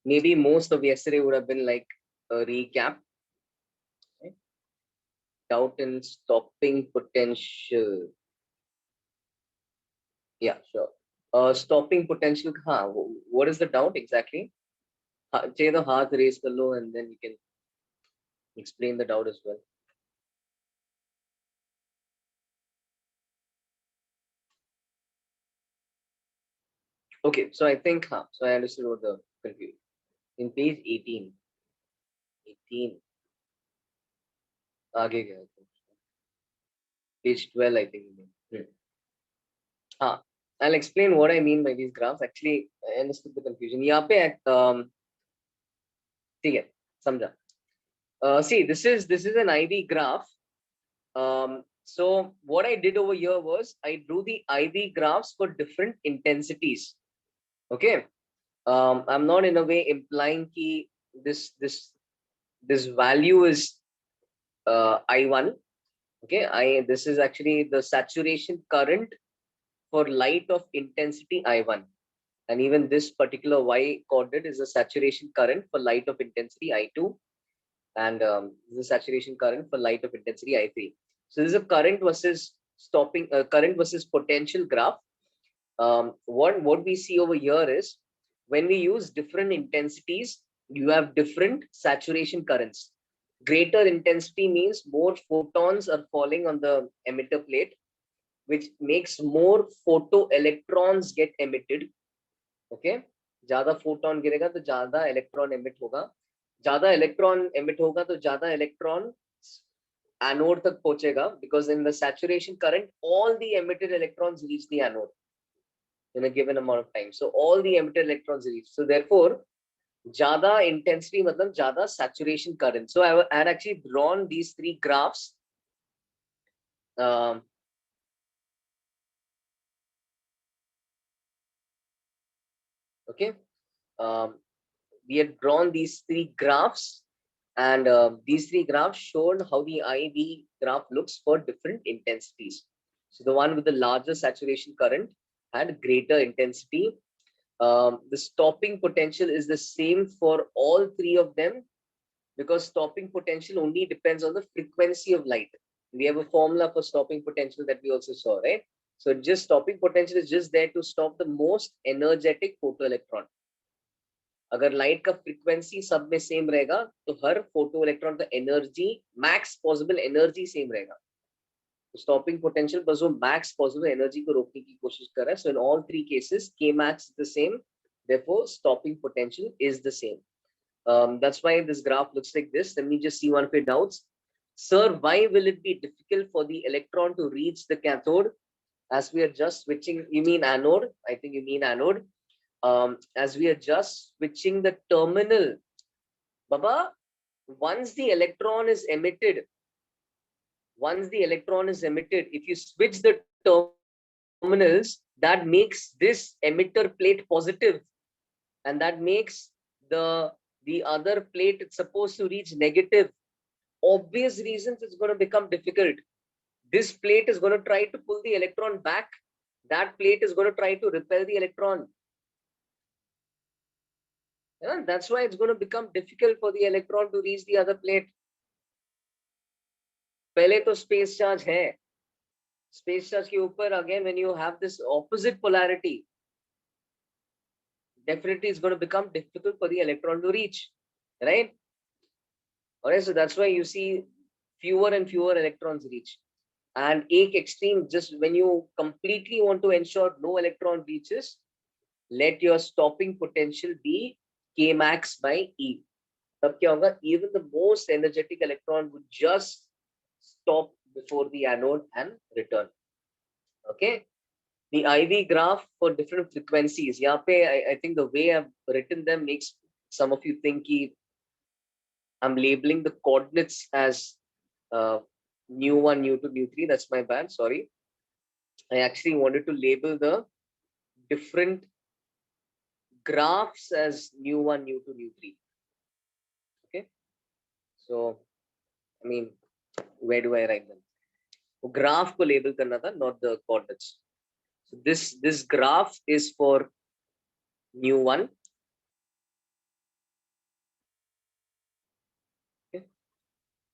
maybe most of yesterday would have been like a recap. Okay? Doubt in stopping potential. Yeah, sure. Stopping potential. What is the doubt exactly? Say the heart raise below, and then you can explain the doubt as well. Okay, so I think, so I understood what the confusion. In page 18, आगे गया page 12, I think. I'll explain what I mean by these graphs. Actually, I understood the confusion. यहाँ पे ठीक है, समझा. See, this is an IV graph. So what I did over here was I drew the IV graphs for different intensities. Okay. I'm not in a way implying that this value is I1. Okay, this is actually the saturation current for light of intensity I1, and even this particular Y coordinate is a saturation current for light of intensity I2, and this is a saturation current for light of intensity I3. So this is a current versus current versus potential graph. What we see over here is when we use different intensities, you have different saturation currents. Greater intensity means more photons are falling on the emitter plate, which makes more photoelectrons get emitted. Okay, ज्यादा photon गिरेगा तो ज्यादा electron emit होगा, ज्यादा electron emit होगा तो ज्यादा electron anode तक पहुंचेगा, because in the saturation current all the emitted electrons reach the anode in a given amount of time. So all the emitted electrons reach. So therefore, ज्यादा intensity मतलब ज्यादा saturation current. So I had actually drawn these three graphs. Okay, we had drawn these three graphs, and these three graphs showed how the IV graph looks for different intensities. So the one with the larger saturation current had greater intensity. The stopping potential is the same for all three of them, because stopping potential only depends on the frequency of light. We have a formula for stopping potential that we also saw, right? So just stopping potential is just there to stop the most energetic photoelectron. अगर light का frequency सब में same रहेगा तो हर photo electron का energy, max possible energy same रहेगा. Stopping potential बस वो मैक्स पॉसिबल एनर्जी को रोकने की कोशिश कर रहा है. So in all three cases k max is the same, therefore stopping potential is the same. That's why this graph looks like this. Let me just see one of your doubts. Sir, why will it be difficult for the electron to reach the cathode as we are just switching? You mean anode? I think you mean anode. As we are just switching the terminal, Baba, once the electron is emitted, if you switch the terminals, that makes this emitter plate positive, and that makes the other plate it's supposed to reach negative. Obvious reasons it's going to become difficult. This plate is going to try to pull the electron back. That plate is going to try to repel the electron. Yeah, that's why it's going to become difficult for the electron to reach the other plate. पहले तो space charge है. Space charge के ऊपर again when you have this opposite polarity, definitely it's going to become difficult for the electron to reach, right? Alright, so that's why you see fewer and fewer electrons reach. And एक extreme, just when you completely want to ensure no electron reaches, let your stopping potential be k max by E. तब क्या होगा? Even the most energetic electron would just stop before the anode and return. Okay, the IV graph for different frequencies. यहाँ पे I think the way I've written them makes some of you think I'm labeling the coordinates as nu1, nu2, nu3. That's my bad. Sorry. I actually wanted to label the different graphs as nu1, nu2, nu3. Okay. So, I mean, where do I write them? Graph को label करना था, not the coordinates. So this graph is for nu1.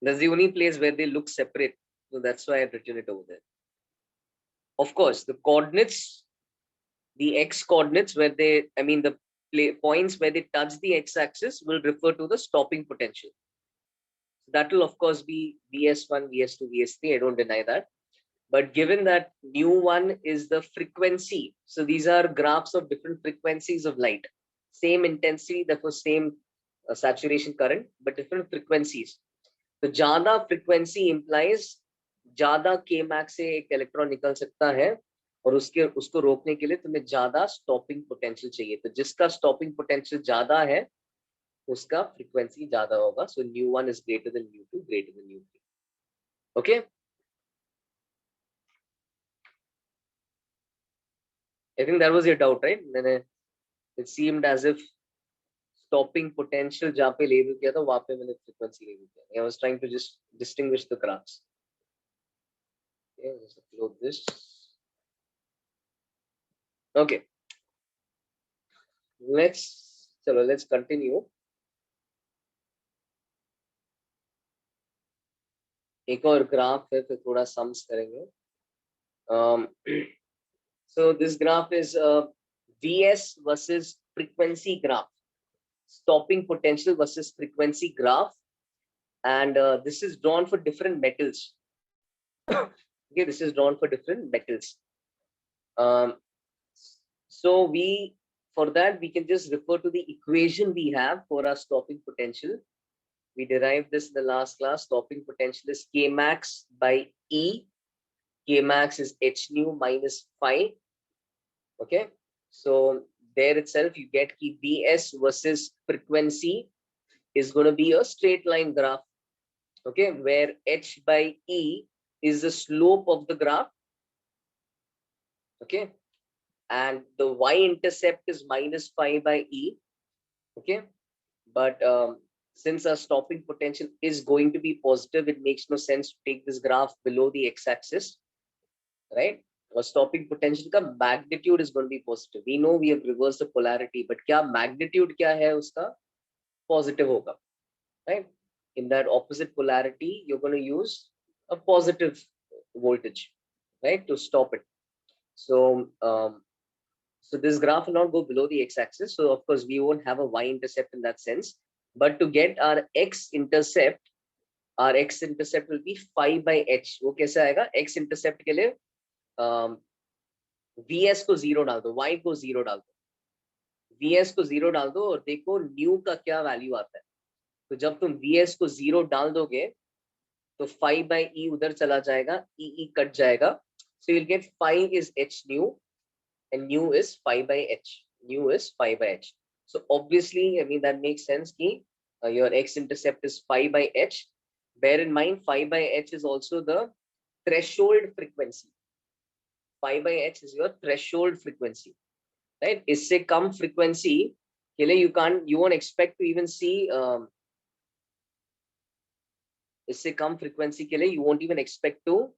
That's the only place where they look separate. So that's why I've written it over there. Of course, the coordinates, the x coordinates where they, I mean the points where they touch the x-axis will refer to the stopping potential. So that will of course be Vs1, Vs2, Vs3. I don't deny that. But given that nu1 is the frequency, so these are graphs of different frequencies of light, same intensity, therefore same saturation current, but different frequencies. तो ज्यादा frequency implies ज्यादा के max से एक electron निकल सकता है और उसको रोकने के लिए तुम्हें ज्यादा स्टॉपिंग पोटेंशियल चाहिए. तो जिसका स्टॉपिंग पोटेंशियल ज्यादा है उसका फ्रीक्वेंसी ज्यादा होगा. So nu1 is greater than nu2 greater than nu3. Okay, I think that was your doubt, right? मैंने it seemed as if stopping potential जहाँ पे लेबल किया था वहां पे मैंने फ्रीक्वेंसी लेबल किया. I was trying to just distinguish the graphs. Okay, let's upload this. Okay, let's continue. एक और ग्राफ है फिर थोड़ा सम्स करेंगे. So this graph is Vs versus frequency graph, stopping potential versus frequency graph, and this is drawn for different metals. Okay, this is drawn for different metals. So for that we can just refer to the equation we have for our stopping potential. We derived this in the last class. Stopping potential is K max by E. K max is h nu minus phi. Okay, so there itself you get ki Vs versus frequency is going to be a straight line graph. Okay, where h by E is the slope of the graph. Okay, and the y-intercept is minus phi by E. Okay, but since our stopping potential is going to be positive, it makes no sense to take this graph below the x-axis, right? Our stopping potential का magnitude is going to be positive. We know we have reversed the polarity, but क्या magnitude क्या है उसका? Positive होगा, right? In that opposite polarity, you're going to use a positive voltage, right, to stop it. So, so this graph will not go below the x-axis. So of course we won't have a y-intercept in that sense. But to get our x-intercept will be phi by h. वो कैसे आएगा? X-intercept के लिए Vs को 0 डाल दो, y को 0 डाल दो, Vs को 0 डाल दो और देखो न्यू का क्या वैल्यू आता है. तो जब तुम Vs को 0 डाल दोगे तो phi by e उधर चला जाएगा, e कट जाएगा. So you'll get phi is h nu and nu is phi by h. Nu is phi by h. So obviously, I mean, that makes sense ki your x-intercept is phi by h. Bear in mind, phi by h is also the threshold frequency. Phi by h is your threshold frequency, right? इससे कम frequency के लिए you won't expect to even see इससे कम frequency के लिए you won't even expect to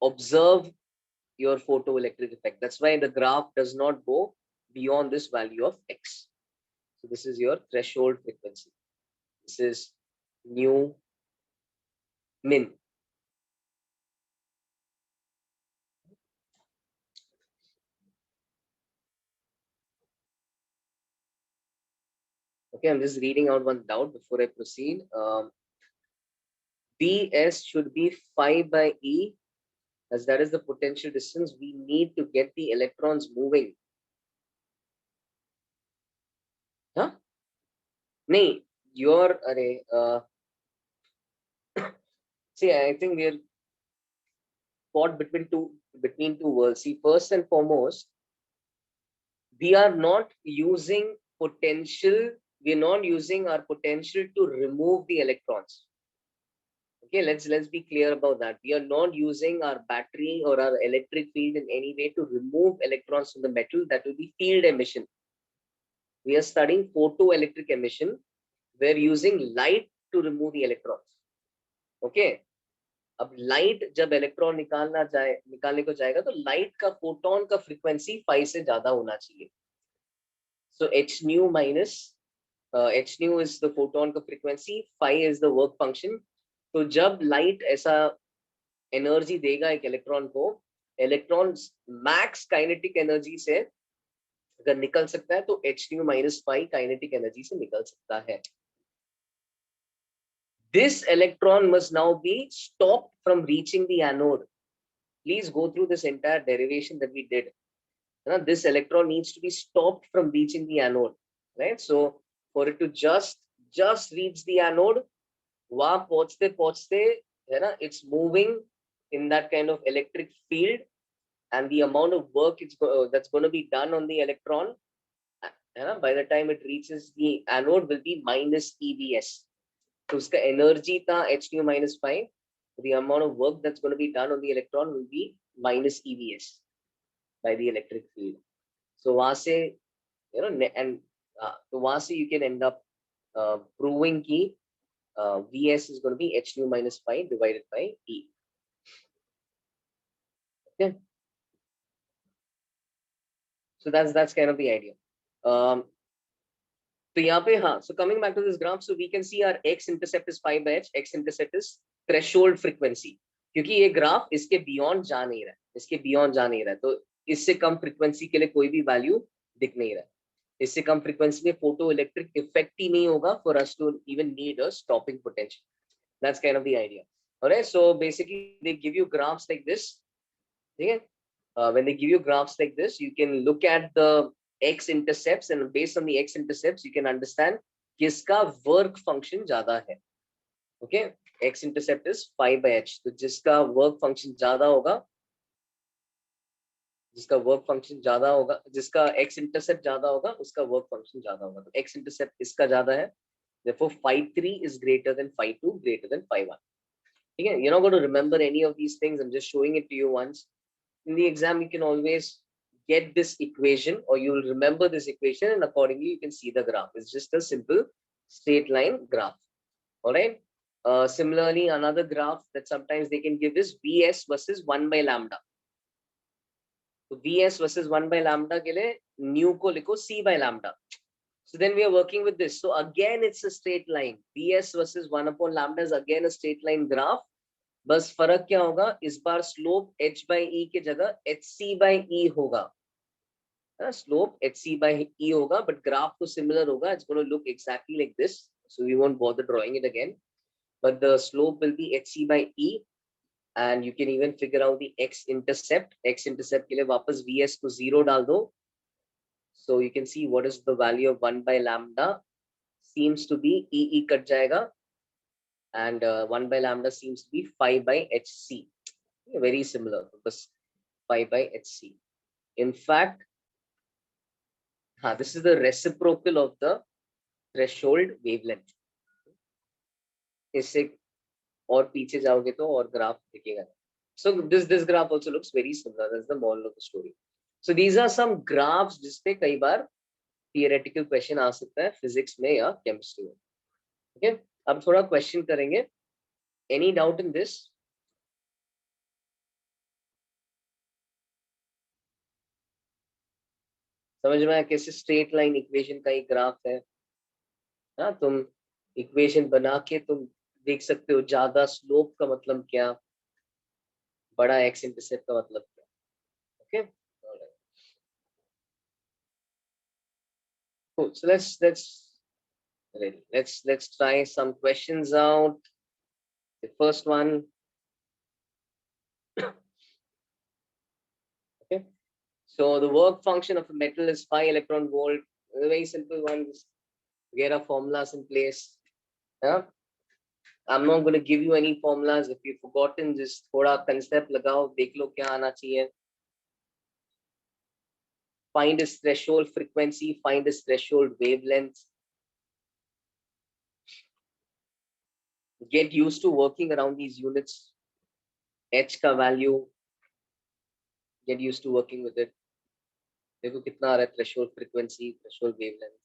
observe your photoelectric effect. That's why the graph does not go beyond this value of x. So this is your threshold frequency. This is nu min. Okay, I'm just reading out one doubt before I proceed. Ds should be phi by E, as that is the potential distance we need to get the electrons moving. Huh? Nee, you're see, I think we're caught between two worlds. See, first and foremost, we are not using potential, we're not using our potential to remove the electrons. Okay, let's be clear about that. We are not using our battery or our electric field in any way to remove electrons from the metal. That will be field emission. We are studying photoelectric emission. We're using light to remove the electrons. Okay, अब light जब electron निकालने को जाएगा तो light का photon का frequency phi से ज्यादा होना चाहिए. So h nu minus h nu is the photon का frequency, phi is the work function. तो जब लाइट ऐसा एनर्जी देगा एक इलेक्ट्रॉन को, इलेक्ट्रॉन मैक्स काइनेटिक एनर्जी से अगर निकल सकता है तो H-5 काइनेटिक एनर्जी से निकल सकता है. This electron must now be stopped from reaching the anode. Please go through this entire derivation that we did. This electron needs to be stopped from reaching the anode, right? So for it to just reach the anode, वहां पहुंचते पहुंचते है ना, it's moving in that kind of electric field, and the amount of work that's going to be done on the electron, है ना, by the time it reaches the anode will be minus EVS. तो उसका energy था H-5, the amount of work that's going to be done on the electron will be minus EVS by the electric field. So वहां से and so वहां से you can end up proving कि Vs is going to be H-5 divided by E. Okay, so that's kind of the idea. तो यहाँ पे हाँ, so coming back to this graph, so we can see our x intercept is 5 by h, x intercept is threshold frequency, क्योंकि ये graph इसके beyond जा नहीं रहा है, इसके बियॉन्ड जा नहीं रहा है, तो इससे कम फ्रीक्वेंसी के लिए कोई भी वैल्यू दिख नहीं रहा है, इससे कम फ्रीक्वेंसी में फोटो इलेक्ट्रिक इफेक्ट ही नहीं होगा for us to even need a stopping potential. That's kind of the idea. Alright, so basically they give you graphs like this. Okay? When they give you graphs like this, you can look at the x intercepts, and based on the x intercepts, you can understand किसका work function ज्यादा है. Okay, x intercept is 5 by h. तो जिसका work function ज्यादा होगा, जिसका work function ज्यादा होगा, जिसका x intercept ज्यादा होगा, उसका work function ज्यादा होगा. तो x intercept इसका ज्यादा है. Therefore, phi3 is greater than phi2 greater than phi1. Okay, you're not going to remember any of these things. I'm just showing it to you once. In the exam, you can always get this equation, or you will remember this equation, and accordingly you can see the graph. It's just a simple straight line graph. All right. Similarly, another graph that sometimes they can give is Vs versus 1 by lambda. So Vs versus 1 by lambda के लिए nu को लिखो C by lambda. So then we are working with this. So again, it's a straight line. Vs versus 1 upon lambda is again a straight line graph. बस फर्क क्या होगा, इस बार slope h by e की जगह hc by e होगा, slope hc by e होगा, but graph तो सिमिलर होगा. It's going to look exactly like this, so we won't bother drawing it again, but the slope will be hc by e, and you can even figure out the x intercept. X intercept के लिए वापस vs को 0 डाल दो, so you can see what is the value of 1 by lambda seems to be e cut जाएगा, and 1 by lambda seems to be 5 by hc. Very similar, because 5 by hc. In fact, this is the reciprocal of the threshold wavelength. इससे और पीछे जाओगे तो और graph दिखेगा. So this graph also looks very similar. That's the moral of the story. So these are some graphs जिसपे कई बार theoretical question आ सकता है physics में या chemistry में. Okay? अब थोड़ा question करेंगे. Any doubt in this? समझ में आया कैसे स्ट्रेट लाइन इक्वेशन का एक ग्राफ है. हाँ, तुम इक्वेशन बना के तुम देख सकते हो ज्यादा स्लोप का मतलब क्या, बड़ा एक्स इंटरसेप्ट का मतलब क्या. Okay, cool. So let's try some questions out. The first one. Okay, so the work function of a metal is 5 electron volt. A very simple one. Just get our formulas in place. Yeah? I'm not going to give you any formulas. If you've forgotten, just थोड़ा concept लगाओ, देख लो क्या आना चाहिए. Find its threshold frequency, find its threshold wavelength. Get used to working around these units. H का value, get used to working with it. देखो कितना आ रहा है threshold frequency, threshold wavelength.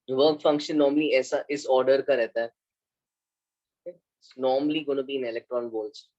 Work function normally ऐसा इस ऑर्डर का रहता है. It's normally going to be in electron volts.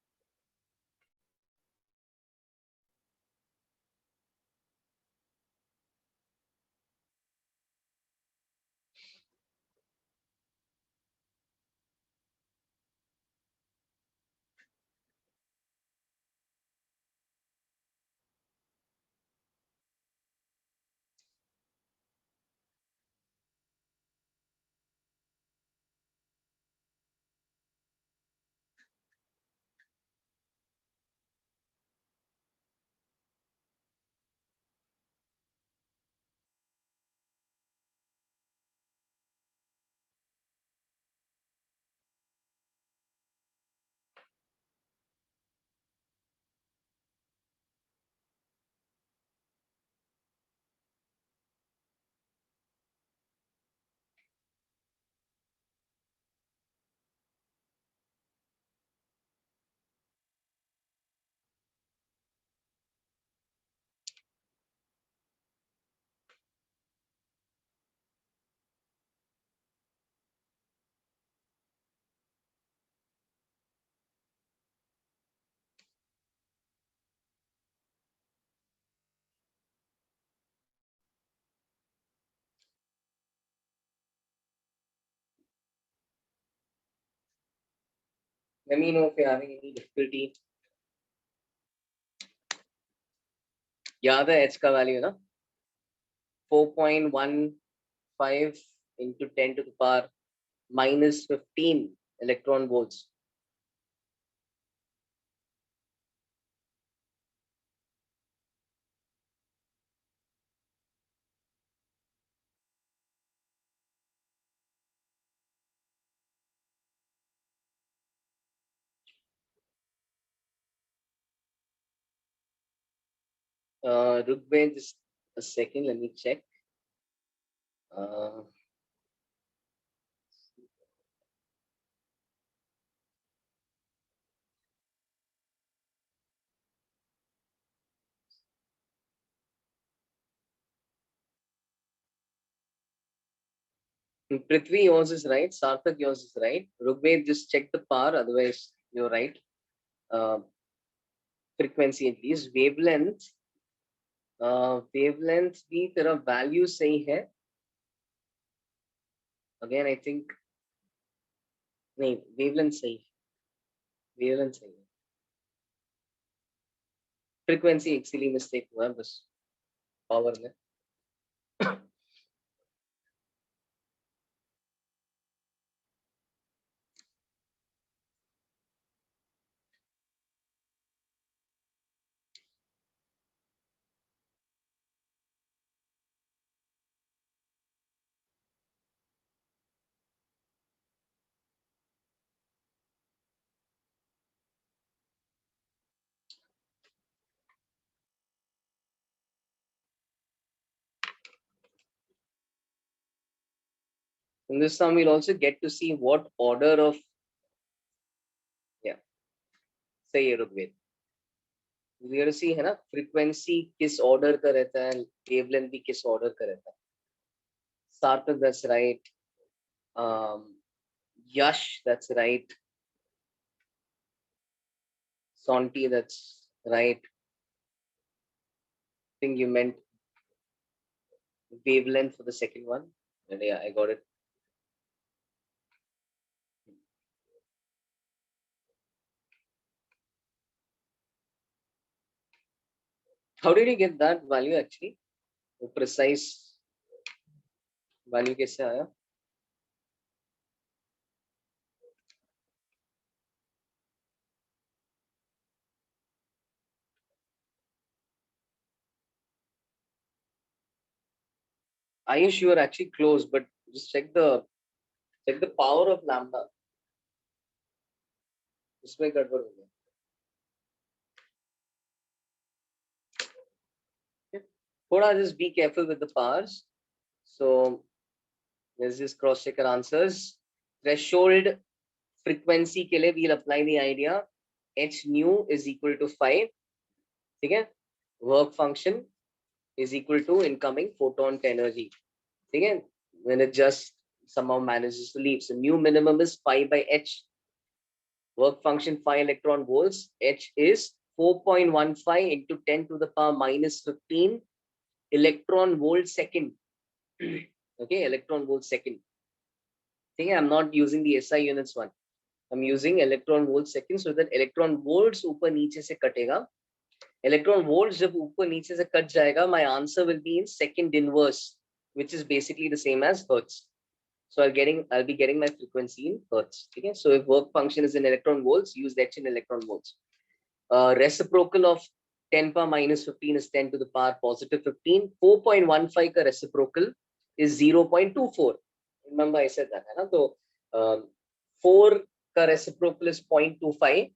Let me know if you're having any difficulty. याद है h का वैल्यू ना 4.15 into 10 to the power minus 15 electron volts. Rugbe, just a second, let me check. Prithvi, yours is right. Sarthak, yours is right. Rugbe, just check the power, otherwise you're right. Frequency at least. Wavelength. Wavelength भी तेरा value सही है. Again, I think नहीं wavelength सही है. Wavelength सही है. Frequency actually mistake हुआ बस power में. In this sum, we'll also get to see what order of सही है Rugved. We'll see है ना frequency किस order का रहता है, wavelength भी किस order का रहता है. Sarthak, that's right. Yash, that's right. Sonti, that's right. I think you meant wavelength for the second one. And yeah, I got it. How did you get that value actually? The precise value कैसे आया? Ayush, you are actually close, but just check the power of lambda. इसमें गड़बड़ हो गया. थोड़ा just be careful with the powers. So let's just cross check our answers. Threshold frequency के लिए we'll apply the idea h nu is equal to 5. ठीक है? Work function is equal to incoming photon energy. ठीक है? when it just somehow manages to leave. So mu minimum is phi by h. Work function 5 electron volts. H is 4.15 into 10 to the power minus 15 electron volt second. Okay, electron volt second. Okay, I'm not using the SI units one. I'm using electron volt second so that electron volts ऊपर नीचे से कटेगा. Electron volts जब ऊपर नीचे से cut जाएगा, my answer will be in second inverse, which is basically the same as hertz. So I'll be getting my frequency in hertz. Okay, so if work function is in electron volts, use H in electron volts. Reciprocal of 10 power minus 15 is 10 to the power positive 15. 4.15 का reciprocal is 0.24. Remember I said that, है ना? तो 4 का reciprocal is 0.25.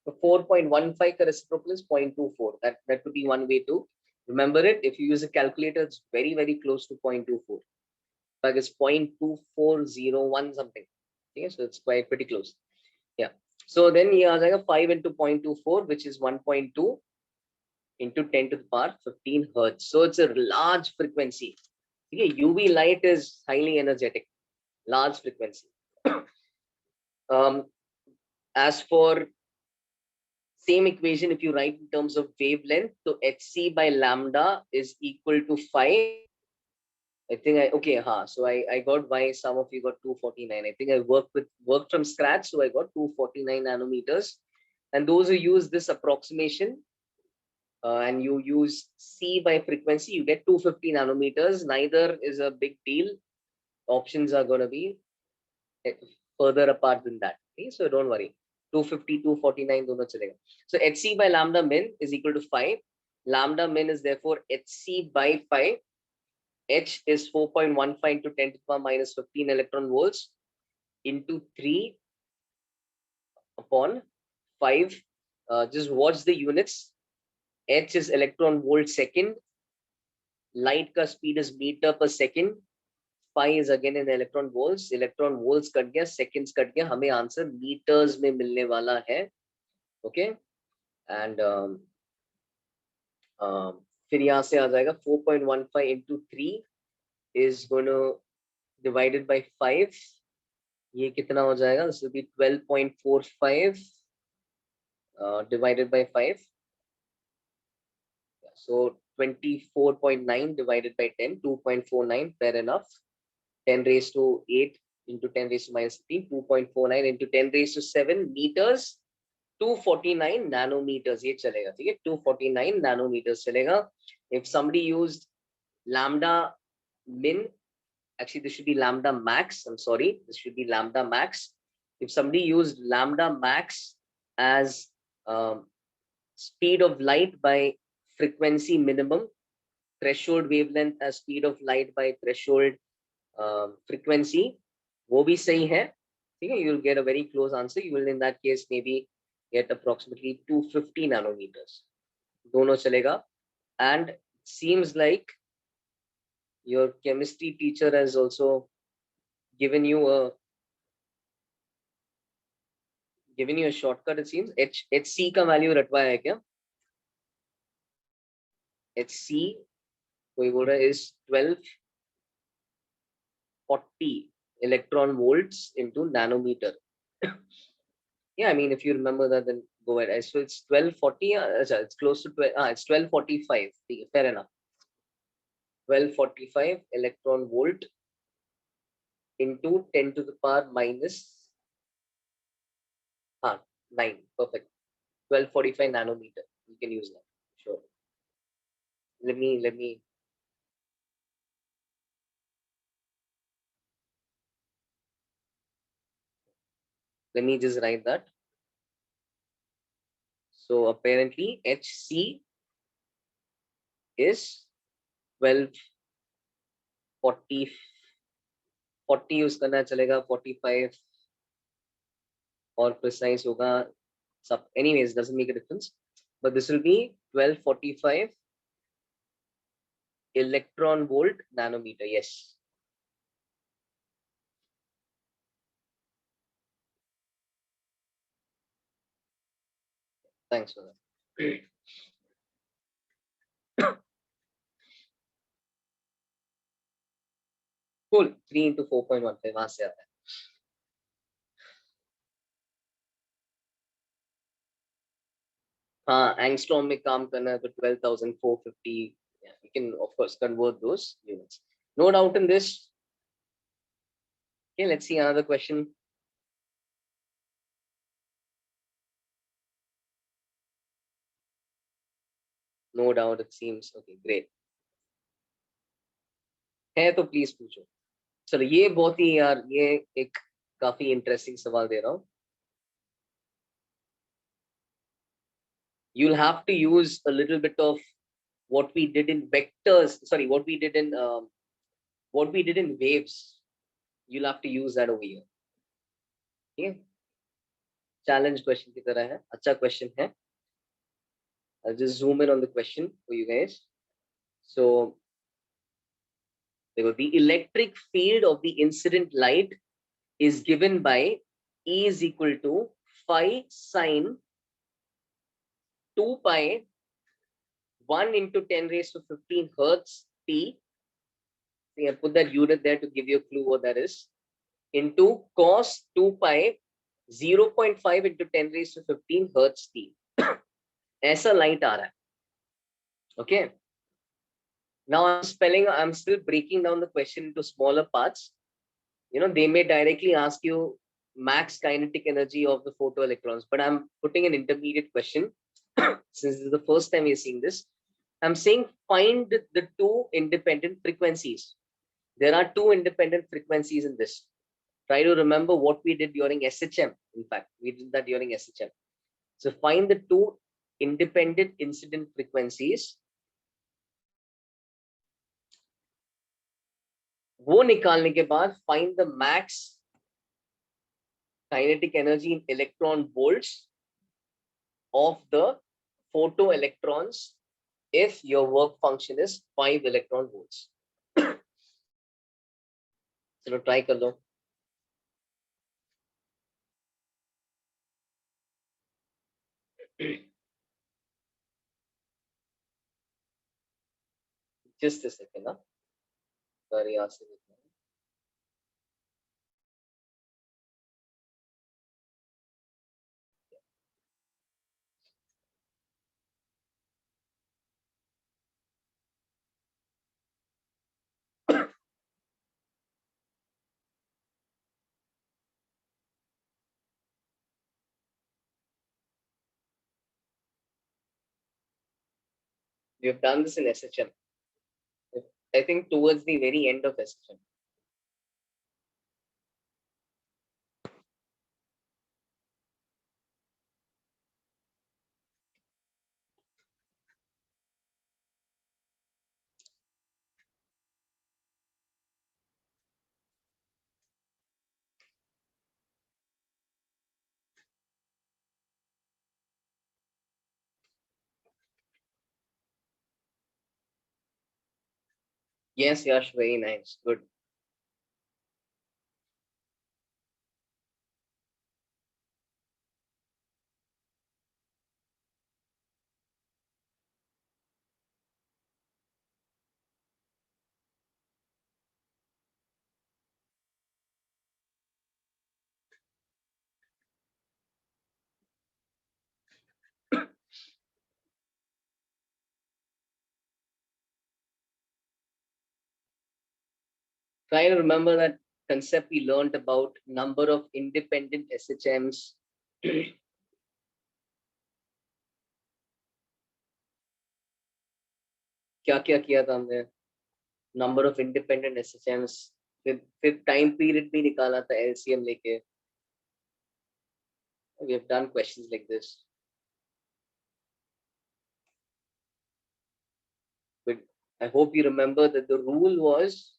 So 4.15 का reciprocal is 0.24. That would be one way to remember it. If you use a calculator, it's very, very close to 0.24. Like it's 0.2401 something. Okay, so it's quite pretty close. Yeah. So then ये आ जाएगा 5 into 0.24, which is 1.2 into 10 to the power 15 hertz. So it's a large frequency. Okay, UV light is highly energetic, large frequency. As for same equation, if you write in terms of wavelength, so hc by lambda is equal to 5. I think so I got why some of you got 249. I think I worked from scratch, so I got 249 nanometers. And those who use this approximation and you use C by frequency, you get 250 nanometers. Neither is a big deal. Options are going to be further apart than that. Okay? So don't worry. 250, 249, dono chalega. So hc by lambda min is equal to 5. Lambda min is therefore hc by 5. H is 4.15 into 10 to the power minus 15 electron volts into 3 upon 5. Just watch the units. H is electron volt second. Light ka speed is meter per second. Phi is again in electron volts. Electron volts cut gaya, seconds cut gaya. हमें answer meters में मिलने वाला है. Okay. And फिर यहाँ से आ जाएगा 4.15 into 3 is going to divided by 5. ये कितना हो जाएगा? This will be 12.45 divided by 5. So 24.9 divided by 10, 2.49, fair enough. 10 raised to 8 into 10 raised to minus 15, 2.49 into 10 raised to 7 meters, 249 nanometers. ये चलेगा, ठीक है? 249 nanometers चलेगा. If somebody used lambda min, actually this should be lambda max. I'm sorry, this should be lambda max. If somebody used lambda max as speed of light by frequency minimum, threshold wavelength as speed of light by threshold frequency, वो भी सही है, ठीक है? You'll get a very close answer. You will in that case maybe get approximately 250 nanometers. दोनों चलेगा. And seems like your chemistry teacher has also given you a shortcut. It seems HC का value रटवाया है क्या? HC कोई बोल रहा है is 1240 electron volts into nanometer. Yeah, I mean if you remember that, then go ahead. So it's 1240. It's close to 12. It's 1245. Fair enough. 1245 electron volt into 10 to the power minus 9. Perfect. 1245 nanometer. You can use that. Sure. Let me just write that. So apparently HC is 1240. 40 use करना चलेगा, 45 और precise होगा सब. Anyways, doesn't make a difference. But this will be 1245 electron volt nanometer. Yes. Thanks for that. cool. 3 into 4.15 वहां से आता है. हाँ, एंगस्ट्रॉम में काम करना है तो 12,450. You can of course convert those units. No doubt in this. Okay, let's see another question. No doubt it seems. Okay, great. है तो प्लीज पूछो. चलो ये बहुत ही यार ये एक काफी इंटरेस्टिंग सवाल दे रहा हूँ. You'll have to use a little bit of what we did in vectors. Sorry, what we did in waves. You'll have to use that over here. Okay. Challenge question की तरह है. अच्छा question है. I'll just zoom in on the question for you guys. So the electric field of the incident light is given by E is equal to phi sine 2 pi 1 into 10 raised to 15 hertz t. So I put that unit there to give you a clue what that is. Into cos 2 pi 0.5 into 10 raised to 15 hertz t. ऐसा light आ रहा है. Okay. Now I'm still breaking down the question into smaller parts. They may directly ask you max kinetic energy of the photoelectrons, but I'm putting an intermediate question. Since this is the first time you're seeing this, I'm saying find the two independent frequencies. There are two independent frequencies in this. Try to remember what we did during SHM. In fact, we did that during SHM. So find the two independent incident frequencies. वो निकालने के बाद find the max kinetic energy in electron volts of the photoelectrons if your work function is 5 electron volts. चलो try कर लो. Just a second. Sorry, we have done this in SHM. I think towards the very end of SHM. Yes, Yash, very nice. Good. Try to remember that concept we learned about number of independent SHMs. क्या क्या किया था हमने? Number of independent SHMs. फिर time period भी निकाला था LCM लेके. We have done questions like this. But I hope you remember that the rule was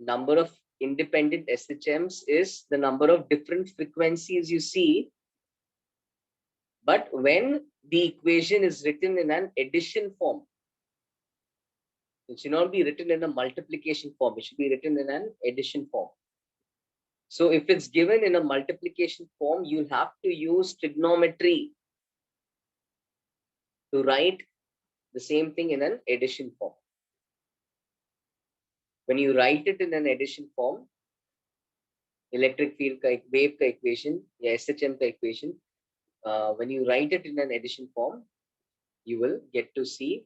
number of independent SHMs is the number of different frequencies you see. But when the equation is written in an addition form, it should not be written in a multiplication form. It should be written in an addition form. So if it's given in a multiplication form, you'll have to use trigonometry to write the same thing in an addition form. when you write it in an addition form, electric field का wave का equation या SHM का equation, when you write it in an addition form, you will get to see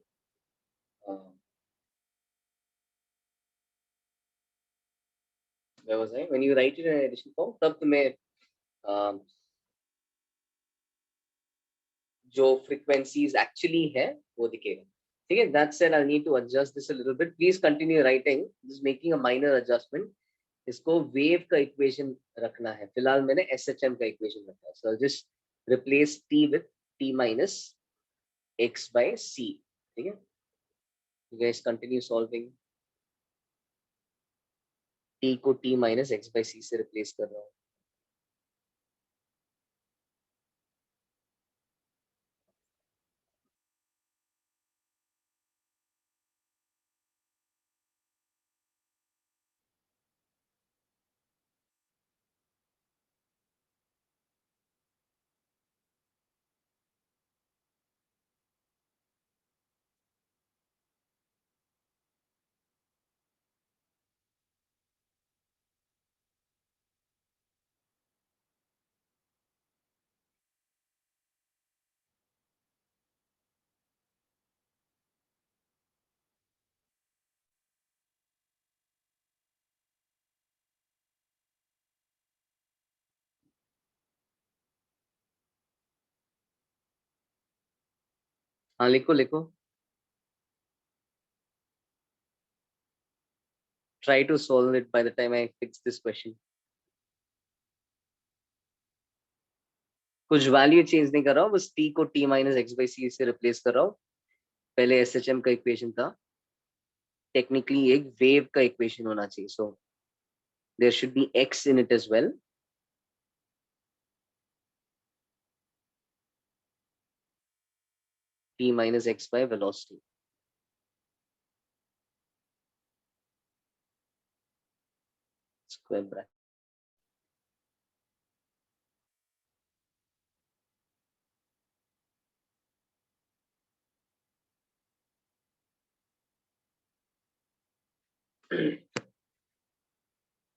where was I? When you write it in an addition form, तब तुम्हें जो frequencies actually है वो दिखेगा. ठीक है? That said, I'll need to adjust this a little bit. Please continue writing. Just making a minor adjustment. इसको wave का equation रखना है. फिलहाल मैंने SHM का equation रखा है. So I'll just replace T with T minus X by C. ठीक है? You guys continue solving. T को T minus X by C से replace कर रहा हूँ. हाँ लिखो लिखो. Try to solve it by the time I fix this question. कुछ वैल्यू चेंज नहीं कर रहा हूँ, बस T को T minus X by C से रिप्लेस कर रहा हूँ. पहले SHM का इक्वेशन था, टेक्निकली एक वेव का इक्वेशन होना चाहिए. So there should be X in it as well. T minus X by velocity. Square bracket.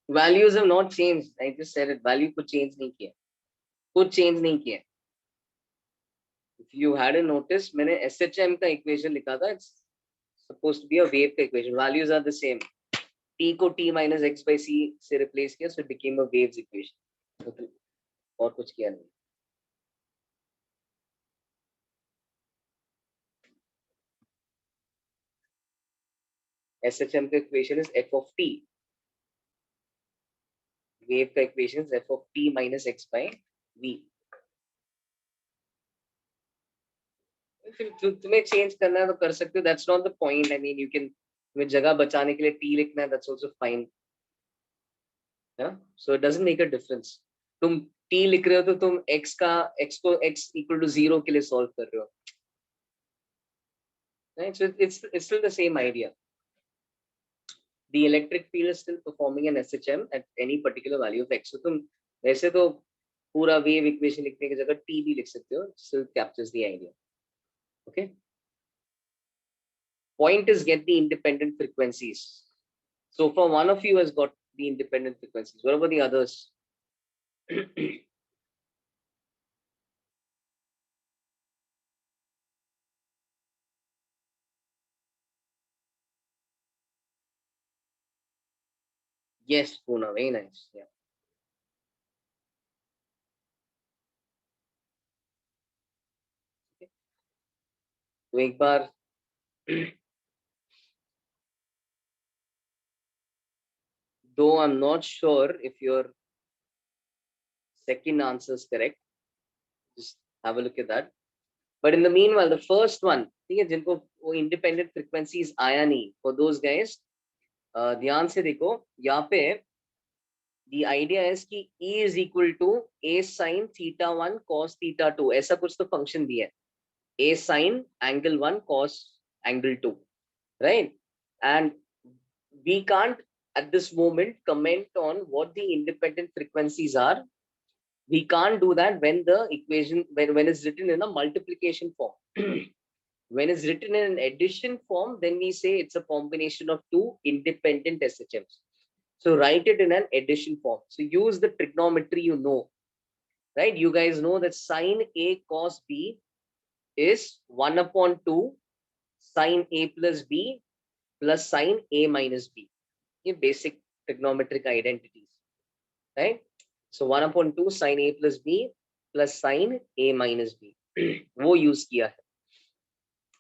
Values have not changed. I just said it. Value कुछ change नहीं किया. कुछ change नहीं किया. If you hadn't noticed, मैंने SHM का equation लिखा था. It's supposed to be a wave का equation. Values are the same. T को T minus X by C से replace किया, so it became a waves equation. Okay. और कुछ किया नहीं. SHM का equation is f of t. Wave का equation is f of t minus x by v. फिर तुम्हें change करना है तो कर सकते हो. That's not the point. I mean, you can तुम्हें जगह बचाने के लिए t लिखना है. That's also fine. Yeah? So it doesn't make a difference. तुम t लिख रहे हो तो तुम x को x equal to 0 के लिए solve कर रहे हो. Right? So it's still the same idea. The electric field is still performing an SHM at any particular value of x. So तुम वैसे तो पूरा wave equation लिखने की जगह t भी लिख सकते हो. Still captures the idea. Okay. Point is get the independent frequencies. So far, one of you has got the independent frequencies. What about the others? Yes, Puna, very nice. Yeah. Okay. तो एक बार though I'm not sure if your second answer is correct, just have a look at that. But in the meanwhile, the first one, ठीक है, जिनको वो independent frequencies आया नहीं, for those guys, ध्यान से देखो, यहाँ पे the idea is कि E is equal to A sin theta 1 cos theta 2. ऐसा कुछ तो function दिया है. A sin angle 1 cos angle 2, right? And we can't at this moment comment on what the independent frequencies are. We can't do that when the equation when it's written in a multiplication form. When it's written in an addition form, then we say it's a combination of two independent SHMs. So write it in an addition form. So use the trigonometry you know, right? You guys know that sine A cos B is 1 upon 2 sine A plus B plus sine A minus B. ये basic trigonometric identities, right? So 1 upon 2 sine A plus B plus sine A minus B. वो use किया है.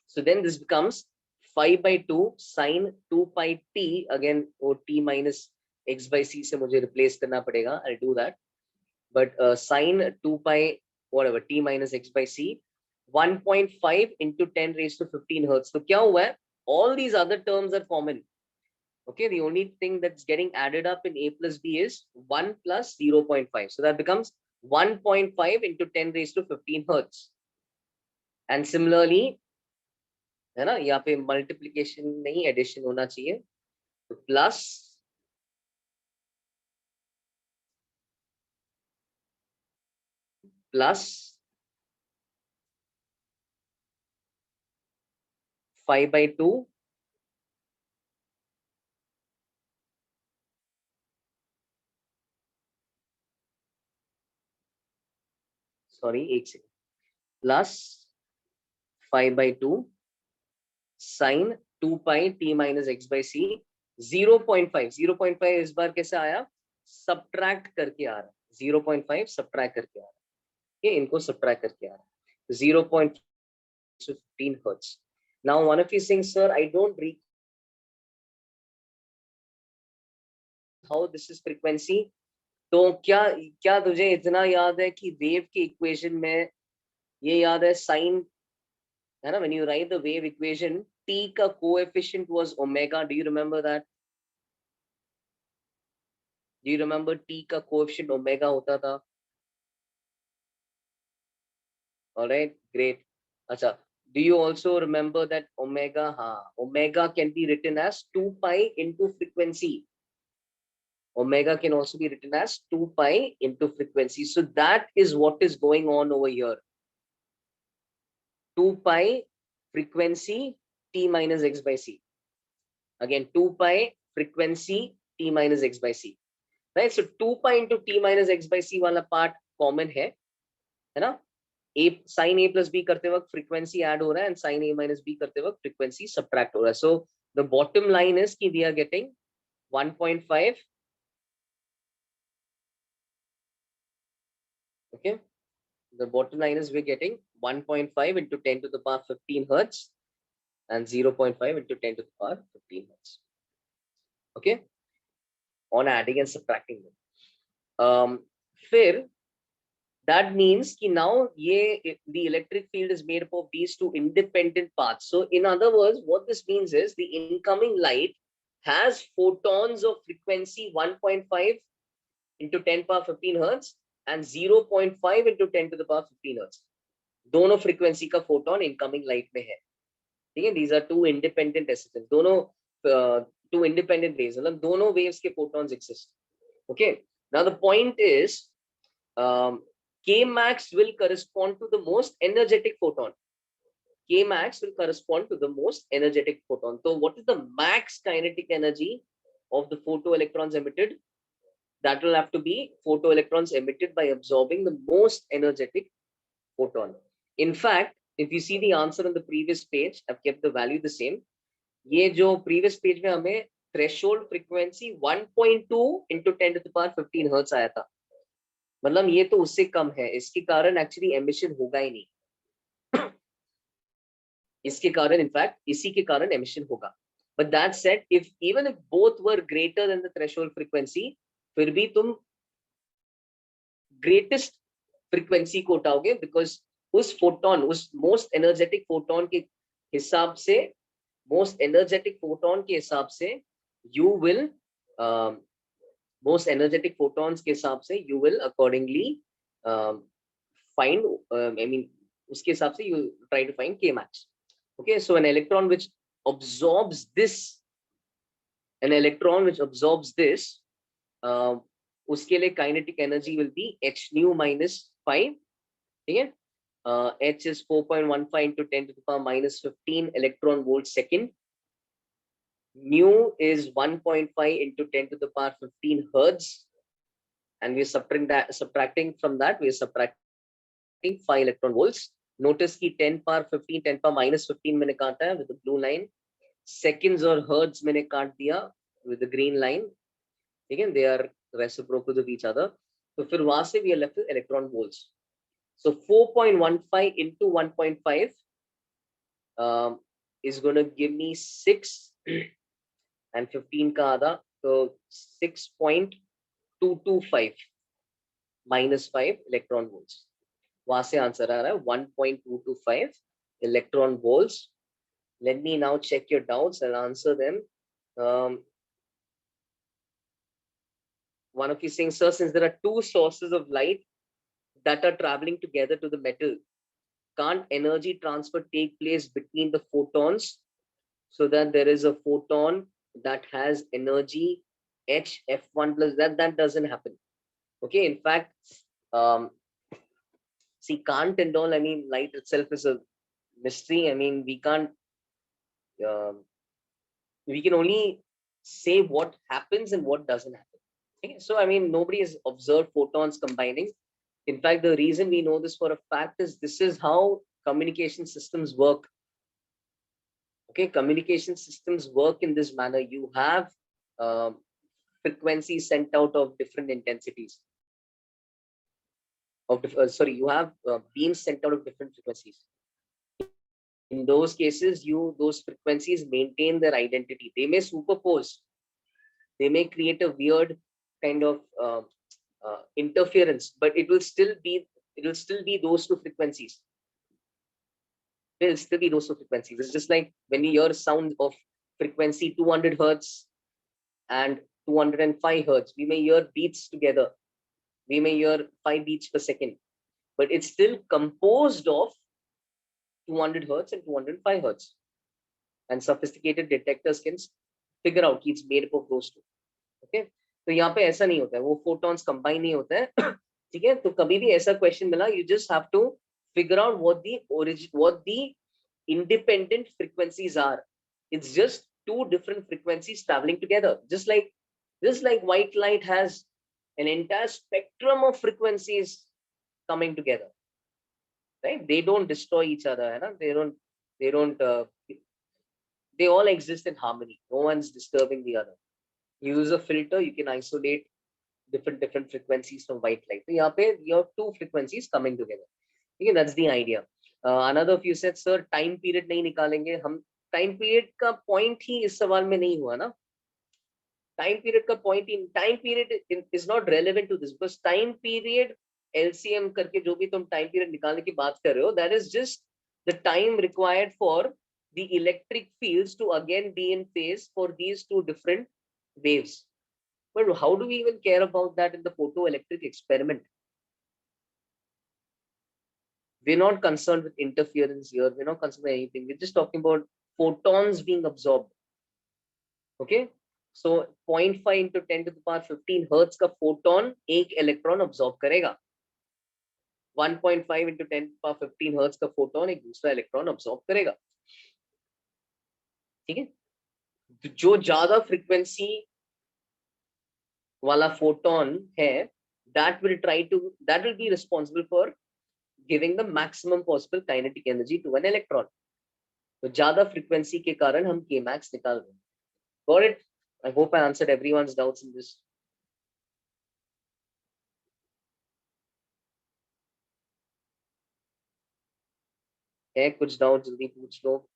So then this becomes 5 by 2 sine 2 pi t. Again, वो t minus x by c से मुझे replace करना पड़ेगा. I'll do that. But sine 2 pi whatever t minus x by c 1.5 into 10 raised to 15 hertz. So क्या हुआ है? All these other terms are common. Okay, the only thing that's getting added up in a plus b is 1 plus 0.5. So that becomes 1.5 into 10 raised to 15 hertz. And similarly, है ना, यहाँ पे multiplication नहीं addition होना चाहिए, तो plus 5 by 2 sorry एक second plus 5 by 2 sine 2 pi t minus x by c 0.5 इस बार कैसे आया? सब्ट्रैक्ट करके आ रहा है. 0.5 सब्ट्रैक्ट करके आ रहा है. ये इनको सब्ट्रैक्ट करके आ रहा है. 0.15 hertz. Now one of you saying, sir, I don't read how this is frequency. तो क्या क्या तुझे इतना याद है कि वेव के इक्वेशन में ये याद है साइन, है ना? When you write the wave equation, t का coefficient was omega. Do you remember that? Do you remember t का coefficient omega होता था? All right, great. अच्छा, do you also remember that omega? हाँ, omega can be written as 2 pi into frequency. Omega can also be written as 2 pi into frequency. So that is what is going on over here. 2 pi frequency t minus x by c. Again, 2 pi frequency t minus x by c. Right? So 2 pi into t minus x by c वाला part common है ना? A sin a plus b करते वक्त frequency add हो रहा है and sin a minus b करते वक्त frequency subtract हो रहा है. So the bottom line is कि we are getting 1.5. Okay. The bottom line is we're getting 1.5 into 10 to the power 15 hertz and 0.5 into 10 to the power 15 hertz. Okay. On adding and subtracting them. फिर that means कि now the electric field is made up of these two independent paths. So in other words, what this means is the incoming light has photons of frequency 1.5 into 10 power 15 hertz and 0.5 into 10 to the power 15 hertz. दोनों frequency का photon incoming light में है. ठीक है? These are two independent SSMs. दोनों two independent rays. मतलब दोनों waves के photons exist. Okay. Now the point is, K max will correspond to the most energetic photon. K max will correspond to the most energetic photon. So what is the max kinetic energy of the photoelectrons emitted? That will have to be photoelectrons emitted by absorbing the most energetic photon. In fact, if you see the answer on the previous page, I've kept the value the same. ये जो previous page में हमें threshold frequency 1.2 into 10 to the power 15 hertz आया था. मतलब ये तो उससे कम है. इसके कारण एक्चुअली एमिशन होगा ही नहीं. इसके कारण इनफैक्ट इसी के कारण एमिशन होगा. But that said, if even if both were greater than the threshold frequency, फिर भी तुम greatest frequency को उठाओगे because उस photon, उस most energetic photon के हिसाब से, most energetic photon के हिसाब से you will most energetic photons के हिसाब से you will accordingly find I mean उसके हिसाब से you try to find K max. Okay, so an electron which absorbs this, उसके लिए kinetic energy will be h nu minus 5. ठीक है? H is 4.15 into 10 to the power minus 15 electron volts second. Mu is 1.5 into 10 to the power 15 hertz. And we're subtracting from that, we're subtracting 5 electron volts. Notice ki 10 power 15, 10 power minus 15 मैंने काटा है with the blue line. Seconds or hertz मैंने काट दिया with the green line. Again, they are reciprocal of each other. So फिर वहां से we are left with electron volts. So 4.15 into 1.5 is going to give me 6 and 15 का आधा, so 6.225 minus 5 electron volts. वहां से आंसर आ रहा है 1.225 electron volts. Let me now check your doubts and answer them. One of you saying, sir, since there are two sources of light that are traveling together to the metal, can't energy transfer take place between the photons so that there is a photon that has energy h f1 plus that doesn't happen. Okay, in fact, see, can't and all, I mean, light itself is a mystery. I mean, we can't we can only say what happens and what doesn't happen. Okay? So I mean, nobody has observed photons combining. In fact, the reason we know this for a fact is this is how communication systems work. Okay, communication systems work in this manner. You have frequencies sent out of different intensities. Sorry, you have beams sent out of different frequencies. In those cases, those frequencies maintain their identity. They may superpose. They may create a weird kind of interference, but it will still be those two frequencies. It will still be those two frequencies. It's just like when you hear sound of frequency 200 hertz and 205 hertz, we may hear beats together. We may hear 5 beats per second, but it's still composed of 200 hertz and 205 hertz. And sophisticated detectors can figure out it's made up of those two. Okay, तो यहाँ पे ऐसा नहीं होता है, वो photons combine नहीं होता है. ठीक है, तो कभी भी ऐसा question मिला, you just have to figure out what the independent frequencies are. It's just two different frequencies traveling together, just like white light has an entire spectrum of frequencies coming together, right? They don't destroy each other, है ना? They don't they all exist in harmony. No one's disturbing the other. Use a filter, you can isolate different frequencies from white light. So यहाँ पे you have two frequencies coming together. Okay, that's the idea. Another of you said, sir, time period नहीं निकालेंगे हम. Time period का point ही इस सवाल में नहीं हुआ ना. Time period का point in time period is not relevant to this because time period LCM करके जो भी तुम time period निकालने की बात कर रहे हो, that is just the time required for the electric fields to again be in phase for these two different waves. But how do we even care about that in the photoelectric experiment? We're not concerned with interference here. We're not concerned with anything. We're just talking about photons being absorbed. Okay. So 0.5 into 10 to the power 15 hertz का photon एक electron absorb करेगा. 1.5 into 10 to the power 15 hertz का photon एक दूसरा electron absorb करेगा. ठीक है. जो ज्यादा frequency वाला photon है, that will be responsible for giving the maximum possible kinetic energy to an electron. तो ज्यादा frequency के कारण हम Kmax निकाल रहे हैं. Got it? I hope I answered everyone's doubts in this. है कुछ डाउट जल्दी पूछ लो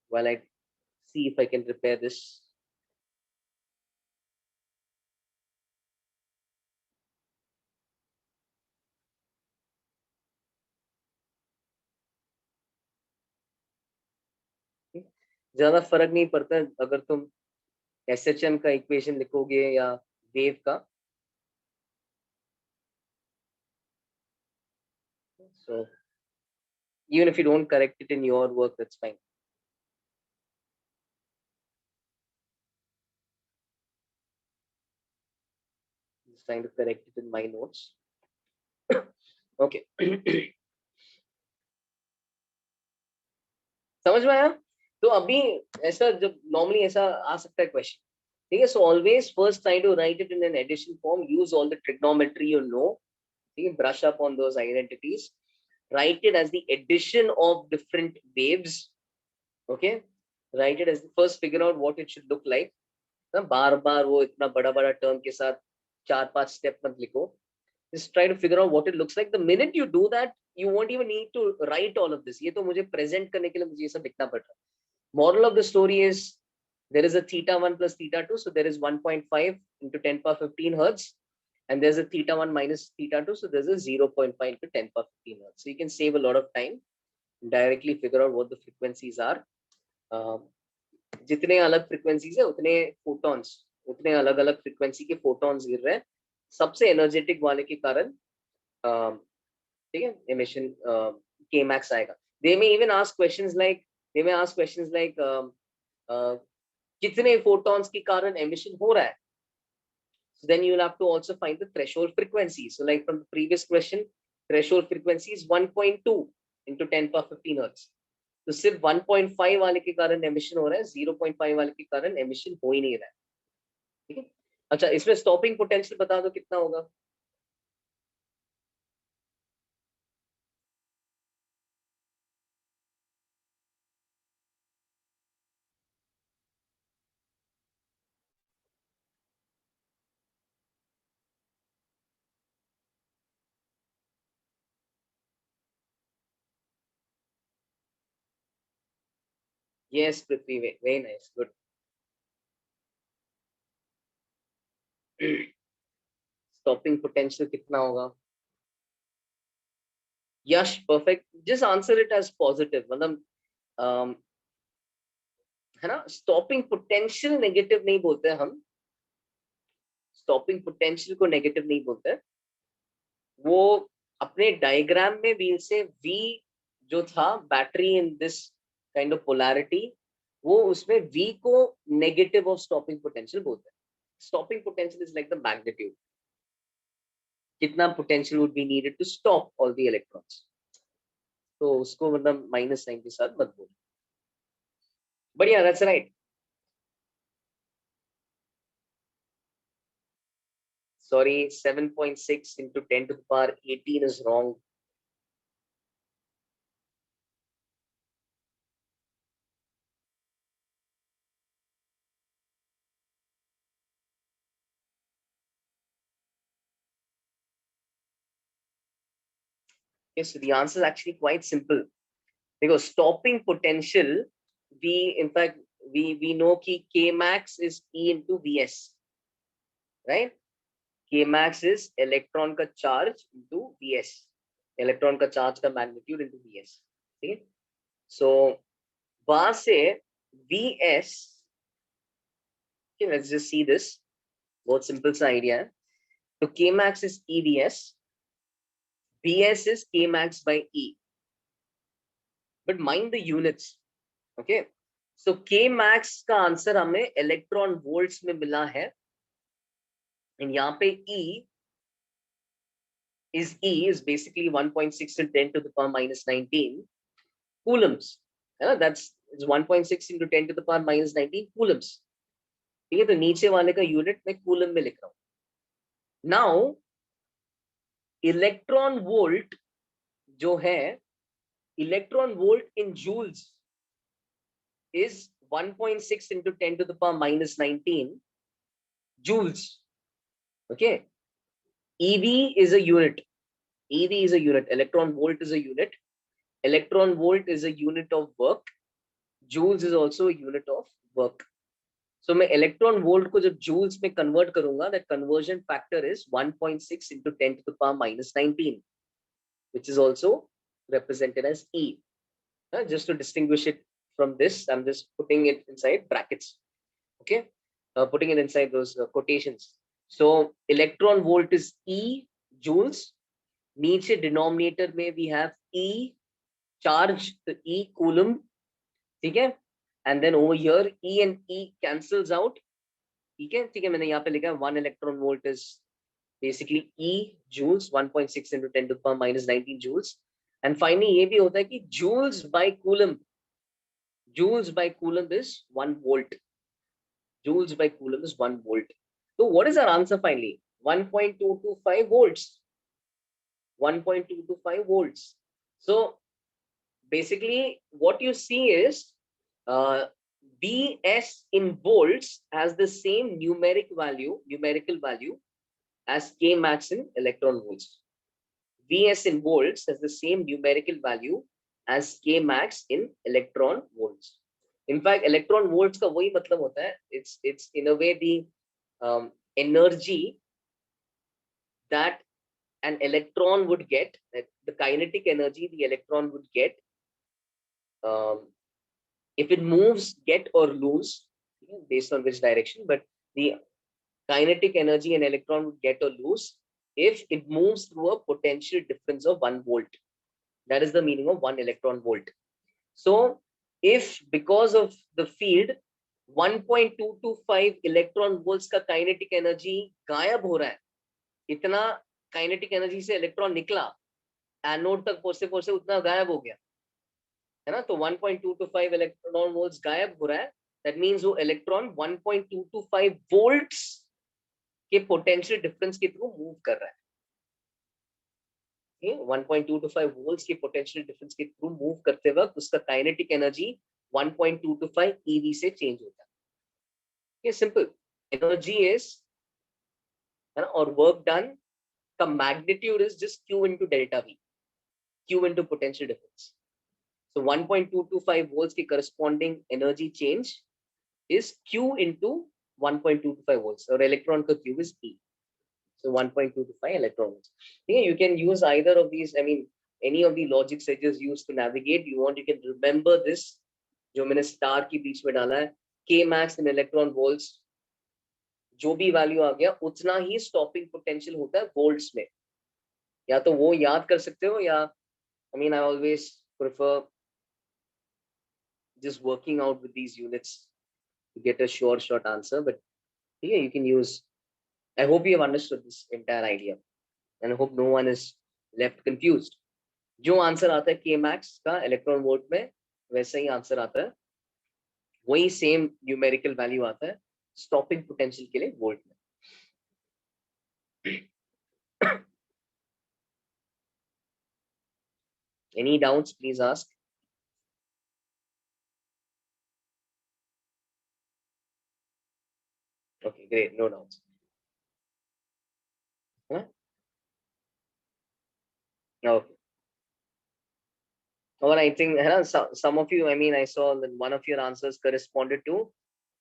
while I see if I can repair this. ज्यादा फर्क नहीं पड़ता अगर तुम SHM का इक्वेशन लिखोगे या वेव का. So even if you don't correct it in your work, that's fine. Just trying to correct it in my notes. Okay. समझ में आया? तो अभी ऐसा जब नॉर्मली ऐसा आ सकता है क्वेश्चन, ठीक है? So always first try to write it in an addition form, use all the trigonometry you know, ठीक है? Brush up on those identities, write it as the addition of different waves. Okay, write it as the first, figure out what it should look like. ना बार बार वो इतना बड़ा बड़ा term के साथ 4-5 step मत लिखो. Just try to figure out what it looks like. The minute you do that, you won't even need to write all of this. ये तो मुझे present करने के लिए मुझे ये सब लिखना पड़ रहा है. Moral of the story is there is a theta 1 plus theta 2, so there is 1.5 into 10 power 15 hertz, and there's a theta 1 minus theta 2, so there's a 0.5 into 10 power 15 hertz. So you can save a lot of time, directly figure out what the frequencies are. जितने अलग frequencies है उतने photons, उतने अलग अलग frequency के photons गिर रहे हैं. सबसे एनर्जेटिक वाले के कारण ठीक है एमिशन के मैक्स आएगा. दे में इवन आस्क क्वेश्चंस लाइक, कितने फोटॉन्स के कारण एमिशन हो रहा है. So then you will have to also find the threshold frequency. So like from the previous question, threshold frequency is 1.2 into 10 power 15 hertz. तो सिर्फ 1.5 वाले के कारण एमिशन हो रहा है, 0.5 वाले के कारण एमिशन हो ही नहीं रहा है. ठीक है. अच्छा, इसमें स्टॉपिंग पोटेंशियल बता दो कितना होगा. Yes Prithvi, very nice, good. Stopping potential कितना होगा? Yash perfect. Just answer it as positive. मतलब है ना, स्टॉपिंग पोटेंशियल नेगेटिव नहीं बोलते हम, स्टॉपिंग पोटेंशियल को नेगेटिव नहीं बोलते. वो अपने डायग्राम में व्हील से वी जो था battery in this kind of polarity, वो उसमें वी को नेगेटिव ऑफ स्टॉपिंग पोटेंशियल बोलते हैं. Stopping potential is like the magnitude, कितना potential would be needed to stop all the electrons. तो उसको मतलब माइनस साइन के साथ मत बोलो. बढ़िया, that's right. Sorry, 7.6 into 10 to the power 18 is wrong. Okay, so the answer is actually quite simple. Because stopping potential, we in fact we know कि K max is E into Vs, right? K max is electron का charge into Vs, electron का charge का magnitude into Vs. ठीक है? So वहां से Vs, okay, let's just see this. बहुत simple सा idea है. तो K max is EVs, Vs is K max by E. But mind the units. Okay. So K max का आंसर हमें इलेक्ट्रॉन वोल्ट्स में मिला है. And यहाँ पे E is basically 1.6 into 10 to the power minus 19 coulombs. That's 1.6 into 10 to the power minus 19 coulombs. ठीक है, तो नीचे वाले का यूनिट मैं कूलम में लिख रहा हूँ. नाउ इलेक्ट्रॉन वोल्ट जो है, electron volt in joules is 1.6 into 10 to the power minus 19 joules. Okay, EV is a unit. EV is a unit. Electron volt is a unit. Electron volt is a unit of work. Joules is also a unit of work. So मैं electron volt को जब joules में convert करूंगा, that conversion factor is 1.6 into 10 to the power minus 19, which is also represented as E. Just to distinguish it from this, I'm just putting it inside brackets. Okay, putting it inside those quotations. So electron volt is E joules. नीचे denominator में we have E charge, the E coulomb. ठीक है, and then over here E and E cancels out. ठीक है, मैंने यहाँ पे लिखा है 1 electron volt is basically E joules, 1.6 into 10 to the power minus 19 joules. And finally ये भी होता है कि joules by coulomb Joules by coulomb is 1 volt. Joules by coulomb is 1 volt. So what is our answer finally? 1.225 volts. 1.225 volts. So basically what you see is uh, Bs in volts has the same numerical value as K max in electron volts. Vs in volts has the same numerical value as K max in electron volts. In fact, electron volts का वही मतलब होता है. It's in a way the energy that an electron would get, the kinetic energy the electron would get um, if it moves, get or lose, based on which direction, but the kinetic energy an electron would get or lose if it moves through a potential difference of 1 volt. That is the meaning of 1 electron volt. So if because of the field 1.225 electron volts का kinetic energy गायब हो रहा है, इतना kinetic energy से electron निकला, anode तक पहुंचते उतना गायब हो गया है ना, तो 1.225 इलेक्ट्रॉन वोल्ट्स गायब हो रहा है. दैट मींस वो इलेक्ट्रॉन 1.225 वोल्ट्स के पोटेंशियल डिफरेंस के थ्रू मूव कर रहा है. 1.225 वोल्ट्स के पोटेंशियल डिफरेंस के थ्रू मूव करते वक्त उसका काइनेटिक एनर्जी 1.225 eV से चेंज होता है. ये सिंपल एनर्जी इज और वर्क डन का magnitude is just Q into delta V, Q into potential difference. So 1.225 volts की corresponding energy change is Q into 1.225 volts. और electron का Q is E. So 1.225 electron volts. Yeah, you can use either of these. I mean, any of the logic I just used to navigate. You want, you can remember this. जो मैंने star के बीच में डाला है, K max in electron volts. जो भी value आ गया उतना ही स्टॉपिंग पोटेंशियल होता है वोल्ट्स में. या तो वो याद कर सकते हो या I mean I always prefer just working out with these units to get a short answer. But yeah, you can use. I hope you have understood this entire idea, and I hope no one is left confused. जो answer आता है K max का electron volt में, वैसा ही answer आता है, वही same numerical value आता है स्टॉपिंग पोटेंशियल के लिए वोल्ट में. Any doubts, please ask. Okay, great, no doubts. Huh? Okay. Or I think some of you, I mean, I saw that one of your answers corresponded to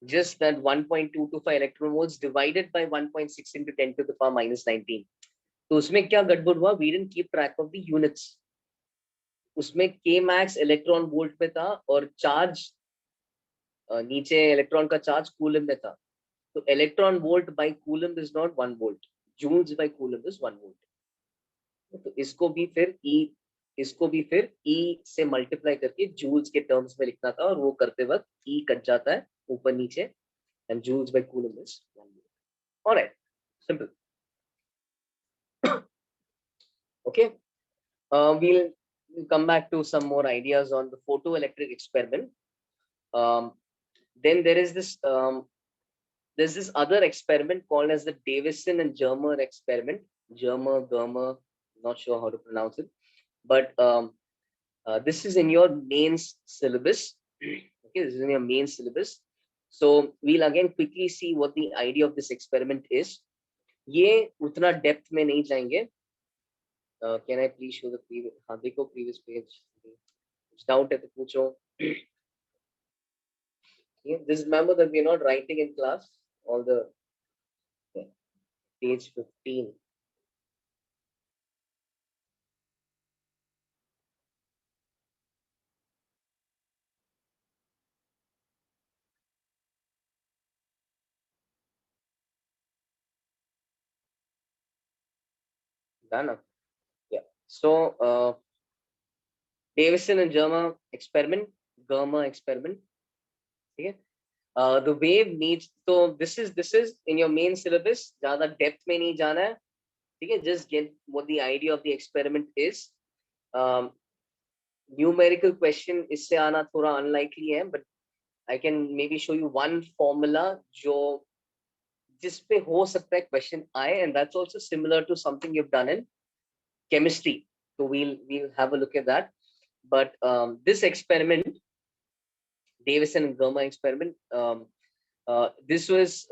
just that 1.225 electron volts divided by 1.6 into 10 to the power minus 19. तो उसमें क्या गड़बड़ हुआ? We didn't keep track of the units. उसमें K max electron volt में था और charge नीचे इलेक्ट्रॉन का चार्ज कूलम में था. तो electron volt by coulomb is not 1 volt, joules by coulomb is 1 volt. तो इसको भी फिर E से मल्टीप्लाई करके जूल्स के टर्म्स में लिखना था, और वो करते वक्त E कट जाता है ऊपर नीचे, and joules by coulomb is 1 volt. All right, simple. Okay, we'll come back to some more ideas on the photoelectric experiment. Then there's this other experiment called as the Davison and Germer experiment. Germer, not sure how to pronounce it, but this is in your mains syllabus. Okay, this is in your main syllabus. So we'll again quickly see what the idea of this experiment is. ये उतना depth में नहीं जाएंगे. Can I please show the previous? हाँ देखो previous page. कुछ doubt है तो पूछो. Just remember that we are not writing in class. All the page 15. Done. Yeah. So Davison and Germer experiment, Okay. The wave needs. So this is in your main syllabus. ज़्यादा depth में नहीं जाना है. Okay. Just get what the idea of the experiment is. Numerical question इससे आना थोड़ा unlikely है, but I can maybe show you one formula जो जिस पे हो सकता है क्वेश्चन आए, and that's also similar to something you have done in chemistry. So we'll have a look at that. But this experiment, Davison and Verma experiment, this was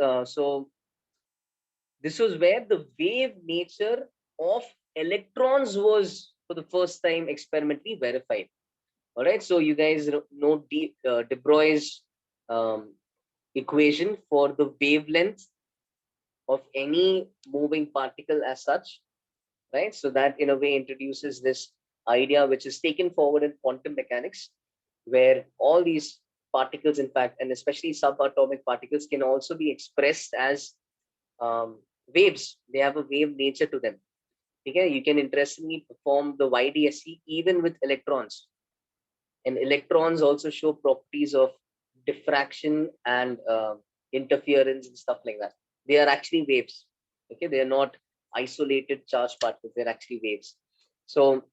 this was where the wave nature of electrons was for the first time experimentally verified. All right, so you guys know de Broglie's equation for the wavelength of any moving particle as such, right? So that in a way introduces this idea which is taken forward in quantum mechanics, where all these particles, in fact, and especially subatomic particles, can also be expressed as waves. They have a wave nature to them. Okay, you can interestingly perform the YDSC even with electrons, and electrons also show properties of diffraction and interference and stuff like that. They are actually waves. Okay, they are not isolated charged particles. They're actually waves. So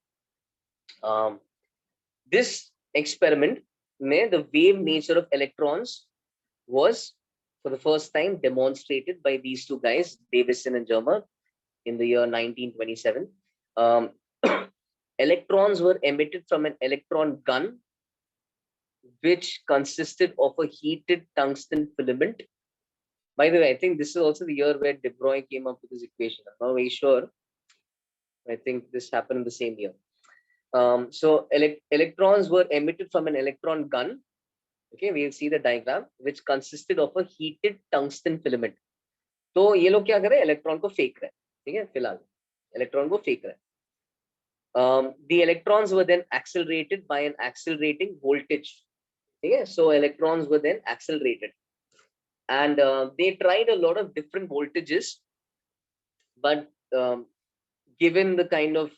this experiment, the wave nature of electrons was for the first time demonstrated by these two guys, Davison and Germer, in the year 1927. Electrons were emitted from an electron gun, which consisted of a heated tungsten filament. By the way, I think this is also the year where De Broglie came up with this equation. I'm not very sure. I think this happened in the same year. So electrons were emitted from an electron gun. Okay, we'll see the diagram, which consisted of a heated tungsten filament. तो ये लोग क्या कर रहे हैं, electron को फेंक रहे हैं, ठीक है, फिलहाल इलेक्ट्रॉन को फेंक रहे हैं. The electrons were then accelerated by an accelerating voltage. Okay, so electrons were then accelerated, and they tried a lot of different voltages, but given the kind of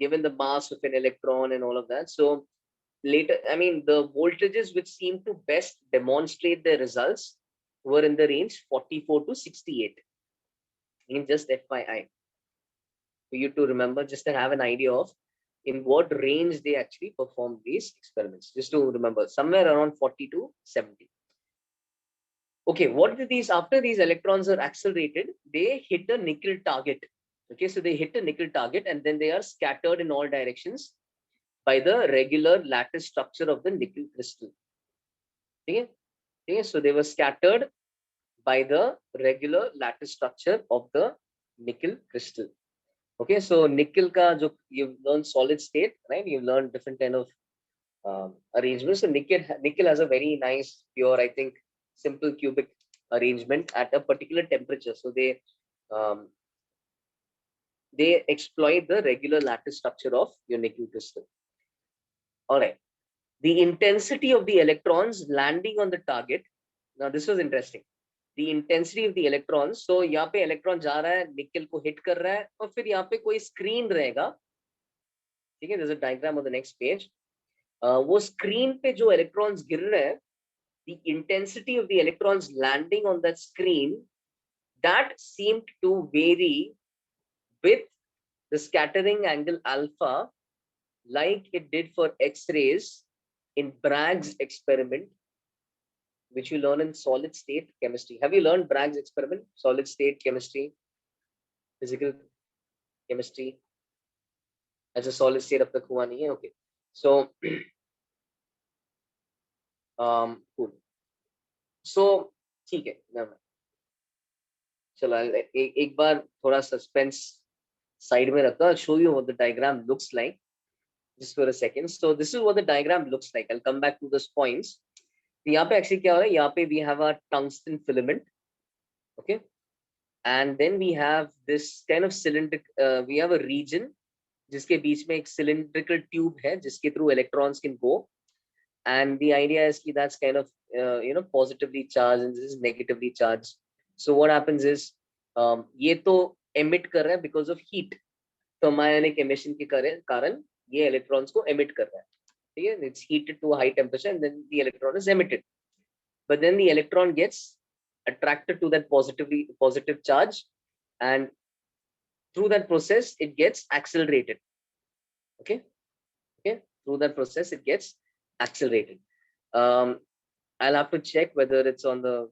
given the mass of an electron and all of that, so later, I mean, the voltages which seem to best demonstrate the results were in the range 44 to 68. In just FYI, for you to remember, just to have an idea of in what range they actually performed these experiments. Just to remember, somewhere around 40 to 70. Okay, what did these, after these electrons are accelerated, they hit a nickel target. Okay, so they hit a nickel target and then they are scattered in all directions by the regular lattice structure of the nickel crystal. Okay, okay, so they were scattered by the regular lattice structure of the nickel crystal. Okay, so nickel ka jo you've learned solid state, right? You've learned different kind of arrangements. So nickel has a very nice, pure, I think, simple cubic arrangement at a particular temperature. So they exploit the regular lattice structure of your nickel crystal. All right. The intensity of the electrons landing on the target. Now, this was interesting. The intensity of the electrons. So, यहाँ पे electron जा रहा है, nickel को hit कर रहा है, और फिर यहाँ पे कोई screen रहेगा. ठीक है, there's a diagram on the next page. वो screen पे जो electrons गिर रहे हैं, the intensity of the electrons landing on that screen, that seemed to vary with the scattering angle alpha, like it did for X-rays in Bragg's experiment, which you learn in solid state chemistry. Have you learned Bragg's experiment? Solid state chemistry, physical chemistry, as a solid state of the कुआं नहीं है. Okay, so cool. So ठीक है, चलो एक बार थोड़ा suspense side में रखता. I'll show you what the diagram looks like. Just for a second. So this is what the diagram looks like. I'll come back to those points. यहाँ पे actually क्या हो रहा है? यहाँ पे we have a tungsten filament, okay, and then we have this kind of cylindric. We have a region जिसके बीच में एक cylindrical tube है जिसके through electrons can go, and the idea is कि that's kind of positively charged and this is negatively charged. So what happens is ये तो emit कर रहा है because of heat, thermionic emission के कारण ये electrons को emit कर रहा है. It's heated to a high temperature and then the electron is emitted, but then the electron gets attracted to that positive charge, and through that process it gets accelerated. Okay, through that process, it gets accelerated. I'll have to check whether it's on the.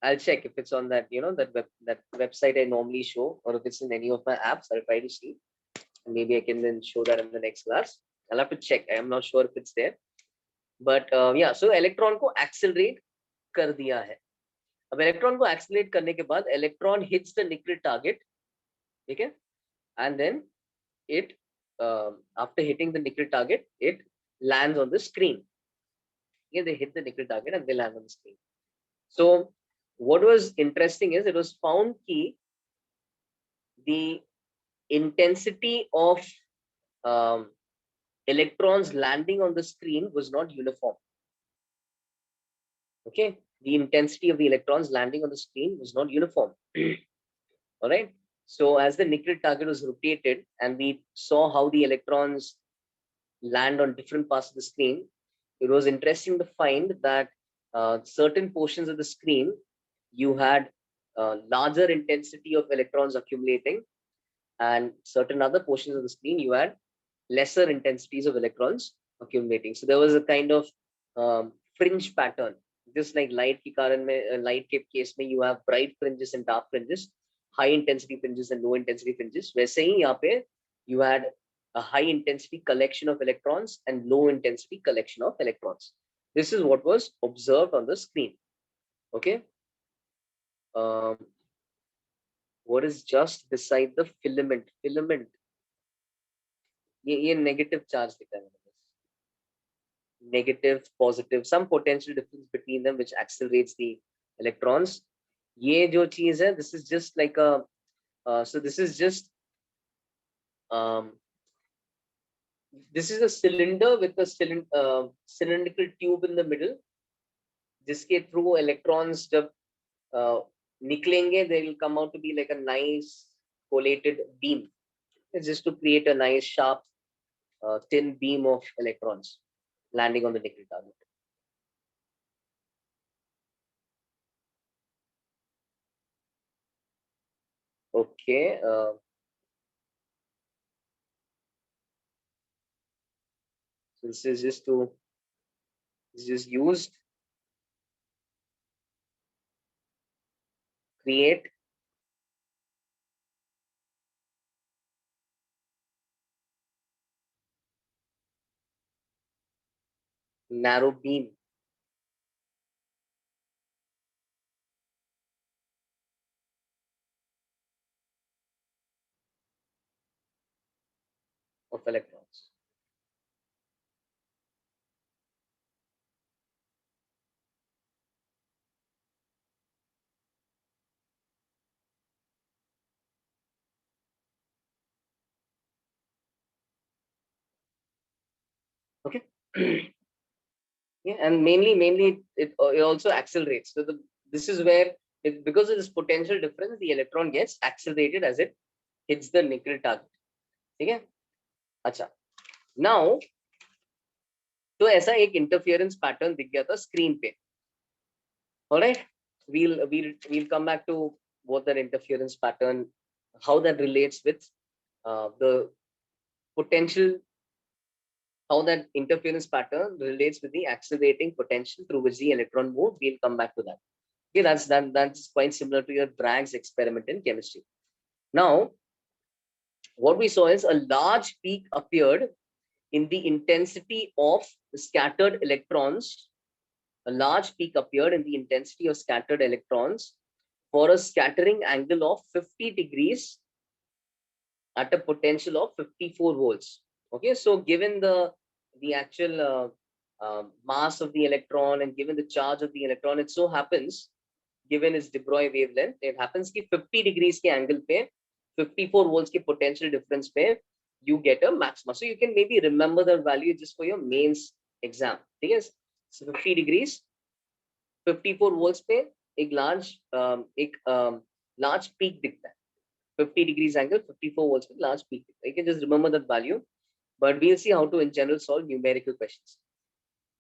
I'll check if it's on that, that website I normally show, or if it's in any of my apps. I'll try to see. Maybe I can then show that in the next class. I'll have to check. I am not sure if it's there. But yeah, so electron को accelerate कर दिया है. अब electron को accelerate करने के बाद electron hits the nickel target, ठीक है? And then it after hitting the nickel target, it lands on the screen. Yeah, they hit the nickel target and they land on the screen. So what was interesting is it was found that the intensity of electrons landing on the screen was not uniform. Okay, the intensity of the electrons landing on the screen was not uniform. All right. So as the nickel target was rotated and we saw how the electrons land on different parts of the screen, it was interesting to find that certain portions of the screen, you had larger intensity of electrons accumulating, and certain other portions of the screen, you had lesser intensities of electrons accumulating. So there was a kind of fringe pattern, just like light ki karan mein, light ke case mein, you have bright fringes and dark fringes, high intensity fringes and low intensity fringes. वैसे ही यहाँ पे you had a high intensity collection of electrons and low intensity collection of electrons. This is what was observed on the screen. Okay. What is just beside the filament? Filament. ये negative charge दिखा है. Negative, positive, some potential difference between them which accelerates the electrons. ये जो चीज है, this is just like a so this is just this is a cylinder with a cylindrical tube in the middle, जिसके through electrons जब निकलेंगे, they will come out to be like a nice collated beam. It's just to create a nice sharp thin beam of electrons landing on the nickel target. Okay. So this is just used create narrow beam of electrons. Okay. Yeah, and mainly it also accelerates. So this is where because of this potential difference, the electron gets accelerated as it hits the nickel target. Okay. अच्छा. Now, तो ऐसा एक interference pattern दिख गया था screen पे. All right. We'll come back to what that interference pattern, how that relates with the potential, how that interference pattern relates with the accelerating potential through which the electron moves. We'll come back to that. Okay, that's quite similar to your Bragg's experiment in chemistry. Now, what we saw is a large peak appeared in the intensity of the scattered electrons. A large peak appeared in the intensity of scattered electrons for a scattering angle of 50 degrees at a potential of 54 volts. Okay, so given the actual mass of the electron and given the charge of the electron, it so happens, given its de Broglie wavelength, it happens कि 50 degrees के angle पे 54 volts के potential difference पे you get a maxima. So you can maybe remember the value just for your mains exam. ठीक है? So 50 degrees, 54 volts पे एक large peak दिखता है. 50 degrees angle, 54 volts पे large peak. You can just remember that value, but we'll see how to in general solve numerical questions.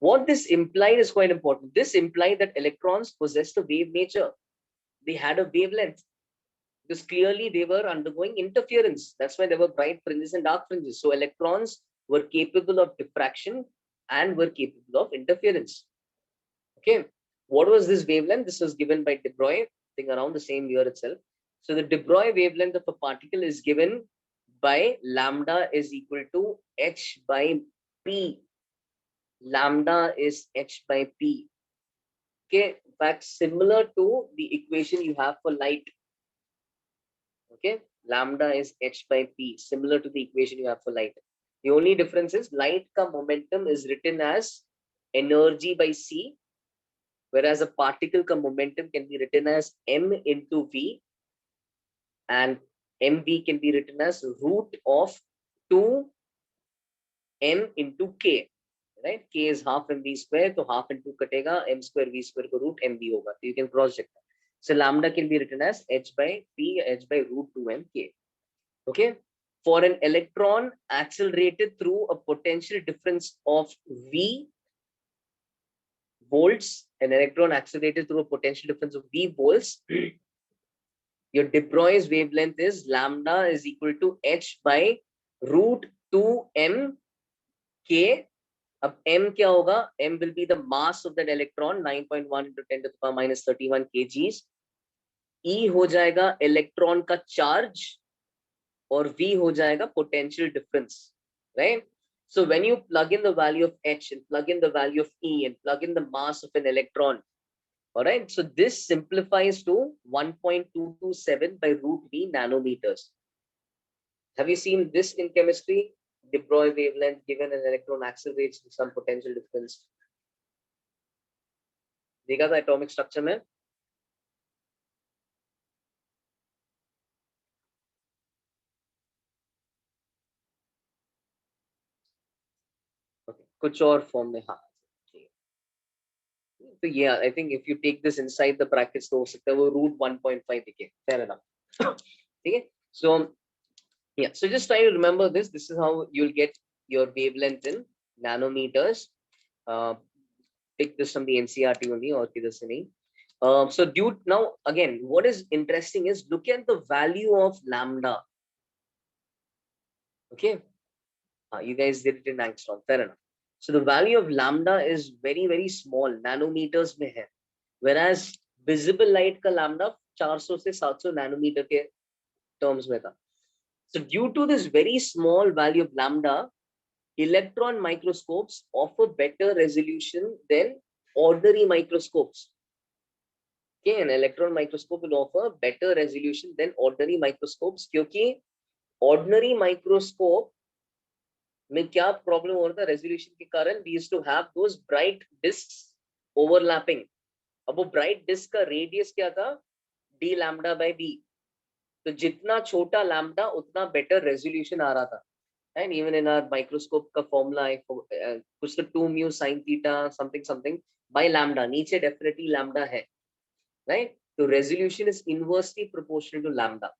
What this implied is quite important. This implied that electrons possessed a wave nature. They had a wavelength. Because clearly they were undergoing interference. That's why there were bright fringes and dark fringes. So electrons were capable of diffraction and were capable of interference. Okay, what was this wavelength? This was given by de Broglie, I think around the same year itself. So the de Broglie wavelength of a particle is given by lambda is equal to h by p. Lambda is h by p. Okay, in fact, similar to the equation you have for light. Okay, lambda is h by p, similar to the equation you have for light. The only difference is light ka momentum is written as energy by c, whereas a particle ka momentum can be written as m into v, and mv can be written as root of 2 m into k. Right? K is half mv square, so half into katega, m square v square ko root mv hoga. So you can cross check that. So lambda can be written as h by p, h by root 2m k. Okay. For an electron accelerated through a potential difference of v volts, an electron accelerated through a potential difference of v volts, your de Broglie's wavelength is lambda is equal to h by root 2m k. अब m क्या होगा? M will be the mass of that electron, 9.1 into 10 to the power minus 31 kgs. E हो जाएगा electron का charge और V हो जाएगा potential difference, right? So when you plug in the value of H and plug in the value of E and plug in the mass of an electron, all right, so this simplifies to 1.227 by root V nanometers. Have you seen this in chemistry? De Broglie wavelength given an electron accelerates to some potential difference. देखा था atomic structure में? Okay, कुछ और form में हाँ. So yeah, I think if you take this inside the brackets, तो हो सकता है वो root 1.5 दिखे. Fair enough. Okay, so yeah, so just try to remember this. This is how you'll get your wavelength in nanometers. Pick this from the NCERT only or किधर से नहीं. So due now again, what is interesting is look at the value of lambda. Okay, you guys did it in angstrom. Fair enough. So the value of lambda is very very small, nanometers में है. Whereas visible light का lambda 400 से 700 nanometer के terms में था. So due to this very small value of lambda, electron microscopes offer better resolution than ordinary microscopes. Okay, an electron microscope will offer better resolution than ordinary microscopes क्योंकि ordinary microscope में क्या problem हो रहा था resolution के कारण? We used to have those bright discs overlapping. अब वो bright disc का radius क्या था? d lambda by b. तो जितना छोटा lambda उतना better resolution आ रहा था. And even in our microscope का formula कुछ तो 2 mu sin theta something something by lambda, नीचे definitely lambda है, right? So resolution is inversely proportional to lambda.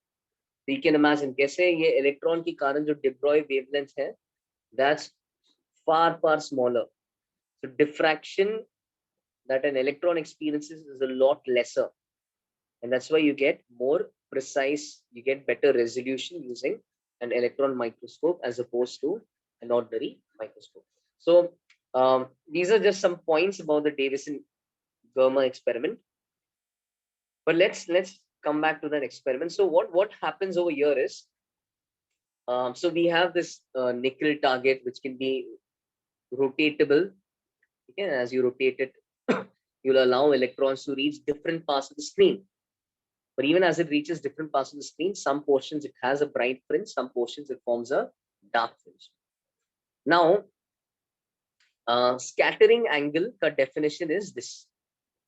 So you can imagine कैसे ये electron के कारण जो de Broglie wavelength है, that's far smaller. So diffraction that an electron experiences is a lot lesser, and that's why you get more precise, you get better resolution using an electron microscope as opposed to an ordinary microscope. So these are just some points about the Davison-Verma experiment. But let's come back to that experiment. So what happens over here is, so we have this nickel target which can be rotatable. Okay, as you rotate it, you'll allow electrons to reach different parts of the screen. But even as it reaches different parts of the screen, some portions it has a bright fringe, some portions it forms a dark fringe. Now, scattering angle ka definition is this.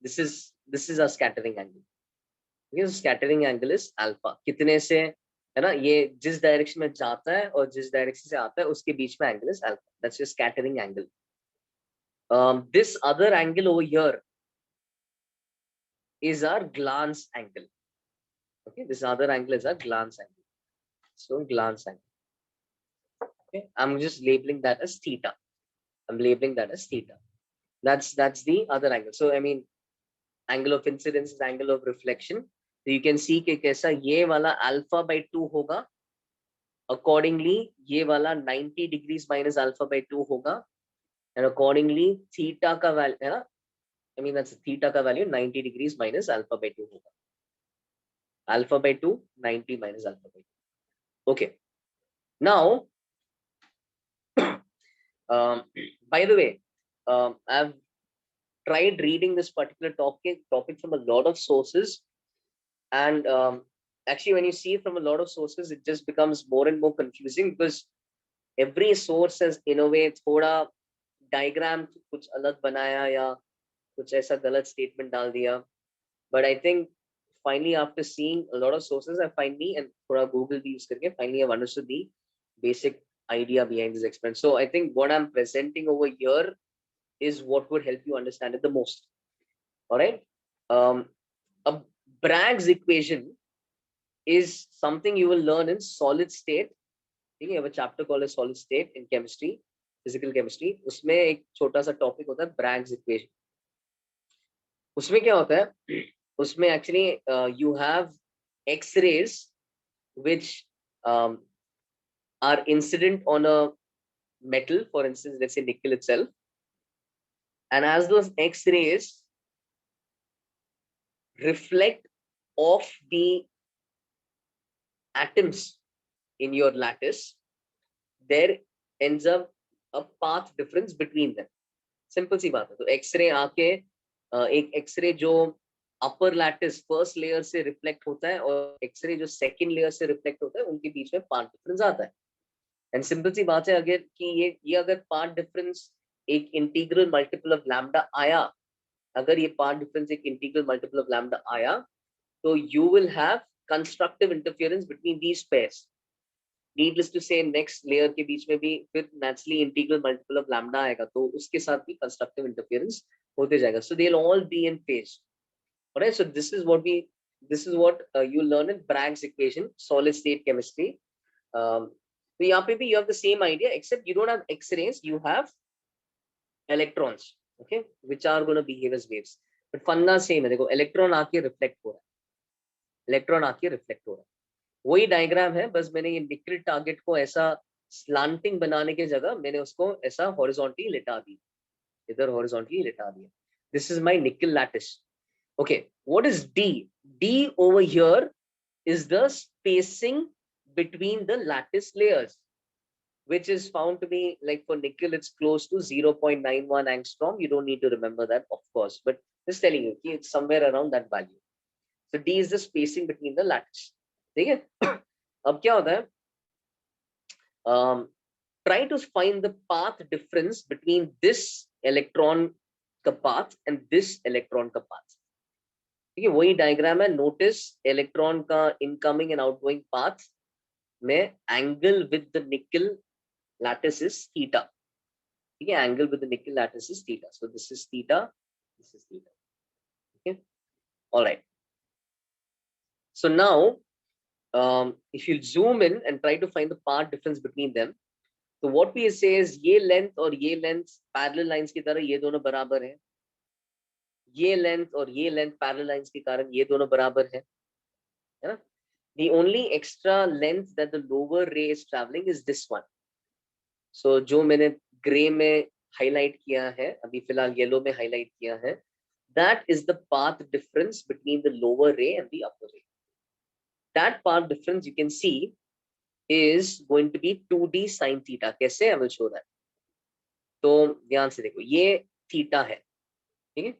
This is a scattering angle. Because scattering angle is alpha. कितने से है ना? ये जिस direction में जाता है और जिस डायरेक्शन से आता है उसके बीच में angle is alpha. That's your scattering angle. This other angle over here is our glance angle. Okay, this other angle is our glance angle. So glance angle. Okay, I'm just labeling that as theta. I'm labeling that as theta. That's the other angle. So I mean, angle of incidence is angle of reflection. So you can see कि कैसा ये वाला alpha by 2 होगा accordingly ये वाला 90 degrees minus alpha by 2 होगा, and accordingly theta का value है ना, I mean that's theta का value 90 degrees minus alpha by 2 होगा, alpha by 2 90 minus alpha by 2. Okay, now by the way, I've tried reading this particular topic from a lot of sources, and actually when you see it from a lot of sources it just becomes more and more confusing, because every source has in a way थोड़ा diagram कुछ अलग बनाया या कुछ ऐसा गलत statement डाल दिया. But I think finally after seeing a lot of sources I finally, and थोड़ा Google भी use करके finally I've understood the basic idea behind this experiment. So I think what I'm presenting over here is what would help you understand it the most. All right. A Bragg's equation is something you will learn in solid state. You have a chapter called as solid state in chemistry, physical chemistry. उसमें एक छोटा सा topic होता है Bragg's equation. उसमें क्या होता है? उसमें actually you have X-rays which are incident on a metal, for instance, let's say nickel itself. And as those X-rays reflect off the atoms in your lattice, there ends up a path difference between them. Simple सी बात है. तो X-ray आके एक X-ray जो upper lattice first layer से reflect होता है और X-ray जो second layer से reflect होता है, उनके बीच में path difference आता है. And simple सी बात है अगर कि ये अगर path difference एक integral multiple of lambda आया, अगर ये path difference एक integral multiple of lambda आया, तो you will have constructive interference between these pairs. Needless to say, next layer के बीच में भी फिर naturally integral multiple of lambda आएगा, तो उसके साथ भी constructive interference होते जाएगा. So they'll all be in phase. Alright, so this is what you learn in Bragg's equation, solid state chemistry. So यहाँ पे भी you have the same idea, except you don't have X-rays, you have electrons, okay, which are going to behave as waves. But फंडा same है. देखो electron आके reflect हो रहा है, electron आके reflect हो रहा है. वही डायग्राम है, बस मैंने ये निकल टारगेट को ऐसा स्लांटिंग बनाने के जगह मैंने उसको ऐसा हॉरिजॉन्टली लिटा दिया, इधर हॉरिजॉन्टली लिटा दिया. दिस इज माय निकल lattice. Okay, what is D? D over here is the spacing between the lattice layers, which is found to be, like for nickel it's close to 0.91 angstrom. You don't need to remember that, of course, but just telling you it's somewhere around that value. So D is the spacing between the lattice. ठीक है? अब क्या होता है? Try to find the path difference between this electron का path and this electron का path. ठीक है? वही डायग्राम है. Notice electron का incoming and outgoing path में angle with the nickel lattice is theta. ठीक है? Angle with the nickel lattice is theta. So this is theta. This is theta. Okay. All right. So now, if you zoom in and try to find the path difference between them, so what we say is ये length और ये length parallel lines की तरह ये दोनों बराबर हैं. ये length और ये length parallel lines के कारण ये दोनों बराबर हैं, है ना? The only extra length that the lower ray is traveling is this one. So जो मैंने gray में highlight किया है, अभी फिलहाल yellow में highlight किया है, that is the path difference between the lower ray and the upper ray. That path difference you can see is going to be 2d sin theta. कैसे? I will show that. तो ध्यान से देखो, ये theta है, ठीक है?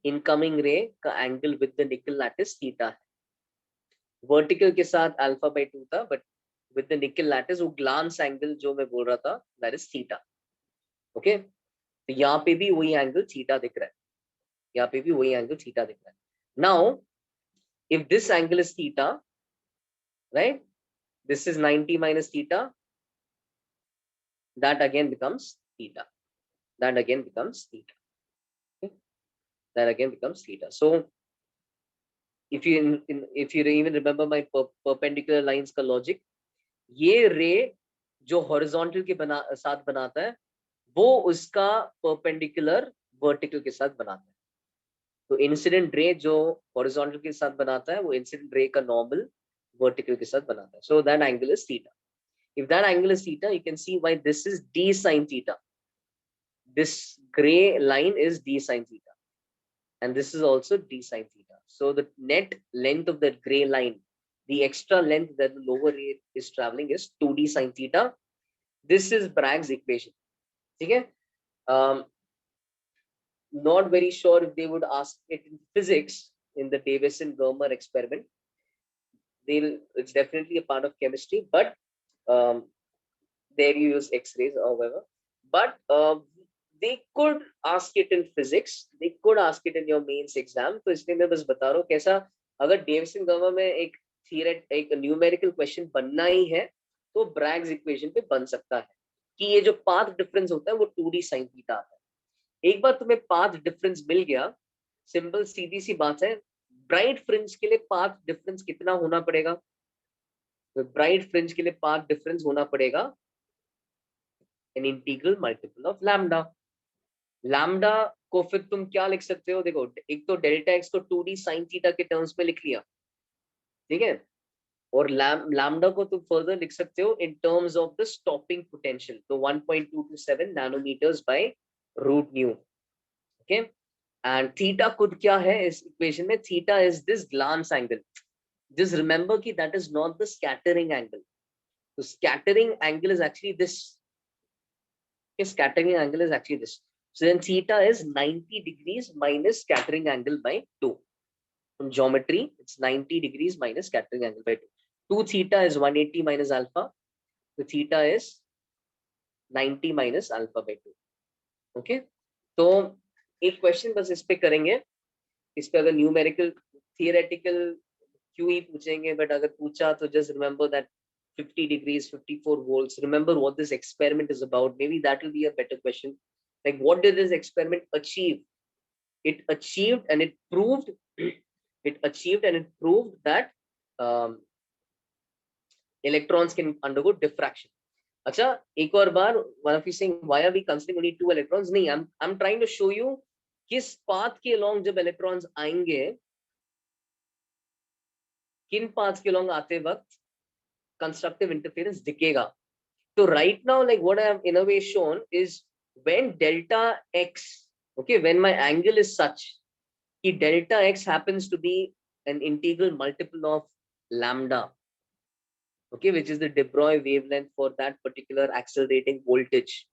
Incoming रे का एंगल विद द निकल लैटिस थीटा है. वर्टिकल के साथ अल्फा बाय 2 था, बट विद द निकल लैटिस वो ग्लांस एंगल जो मैं बोल रहा था दैट इज थीटा. ओके, तो यहाँ पे भी वही एंगल थीटा दिख रहा है, यहाँ पे भी वही एंगल थीटा दिख रहा है. Now if this angle is theta, right, this is 90 minus theta, that again becomes theta, that again becomes theta. Okay? That again becomes theta. So if you even remember my perpendicular lines का logic, ये रे जो horizontal के साथ बनाता है वो उसका perpendicular vertical के साथ बनाता है. तो incident ray जो horizontal के साथ बनाता है वो incident ray का normal vertical के साथ बनाता है. So that angle is theta. If that angle is theta, you can see why this is d sine theta. This gray line is d sine theta, and this is also d sine theta. So the net length of that gray line, the extra length that the lower ray is traveling, is 2d sine theta. This is Bragg's equation. Okay? Not very sure if they would ask it in physics in the Davis and Verma experiment. It's definitely a part of chemistry, but there you use X-rays or whatever. But they could ask it in physics. They could ask it in your mains exam. तो इसलिए मैं बस बता रहा हूँ कैसा अगर Davis and गर्मा में एक न्यूमेरिकल क्वेश्चन बनना ही है तो ब्रैग्स इक्वेशन पे बन सकता है कि ये जो पाथ डिफरेंस होता है वो 2d sin थीटा आता है। एक बार तुम्हें पाथ डिफरेंस मिल गया, सिंपल सीधी सी बात है, ब्राइट फ्रिंज के लिए पाथ डिफरेंस कितना होना पड़ेगा? तो ब्राइट फ्रिंज के लिए पाथ डिफरेंस होना पड़ेगा an integral multiple of lambda. Lambda को फिर तुम क्या लिख सकते हो? देखो, एक तो डेल्टा एक्स को 2d sin थीटा के टर्म्स में लिख लिया, ठीक है, और लैम्डा को तुम फर्दर लिख सकते हो in terms of the stopping potential, तो 1.227 nanometres by root nu. Okay, and theta खुद क्या है इस इक्वेशन में? Theta is this glance angle. Just remember कि that is not the scattering angle. तो scattering angle is actually this. Scattering angle is actually this. So then theta is 90 degrees minus scattering angle by 2. From geometry, it's 90 degrees minus scattering angle by 2. 2 theta is 180 minus alpha. So theta is 90 minus alpha by 2. Okay. तो एक question बस इस पे करेंगे, इस पे अगर numerical theoretical क्यों ही पूछेंगे, बट अगर पूछा तो just remember that 50 degrees, 54 volts. Remember what this experiment is about. Maybe that will be a better question. Like, what did this experiment achieve? It achieved and it proved. It achieved and it proved that electrons can undergo diffraction. अच्छा, एक और बार, one of you saying why are we considering only 2 electrons? नहीं, I'm trying to show you किस path के along जब electrons आएंगे, किन paths के along आते वक्त constructive interference दिखेगा। So right now, like what I have in a way shown is when delta x, okay, when my angle is such, कि delta x happens to be an integral multiple of lambda, okay, which is the de Broglie wavelength for that particular accelerating voltage.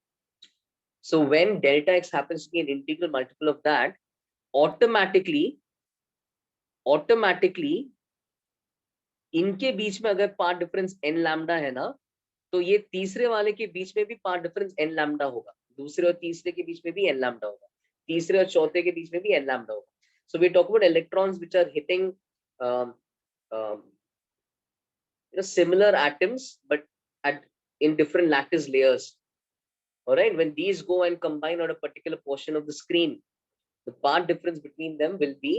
So when delta x happens to be an integral multiple of that, automatically इनके बीच में अगर path difference n lambda है ना, तो ये तीसरे वाले के बीच में भी पाथ डिफरेंस n लैम्डा होगा, दूसरे और तीसरे के बीच में भी n लैम्डा होगा, तीसरे और चौथे के बीच में भी n लैम्डा होगा। So we talk about electrons which are hitting similar atoms but in different lattice layers. All right, when these go and combine on a particular portion of the screen, the path difference between them will be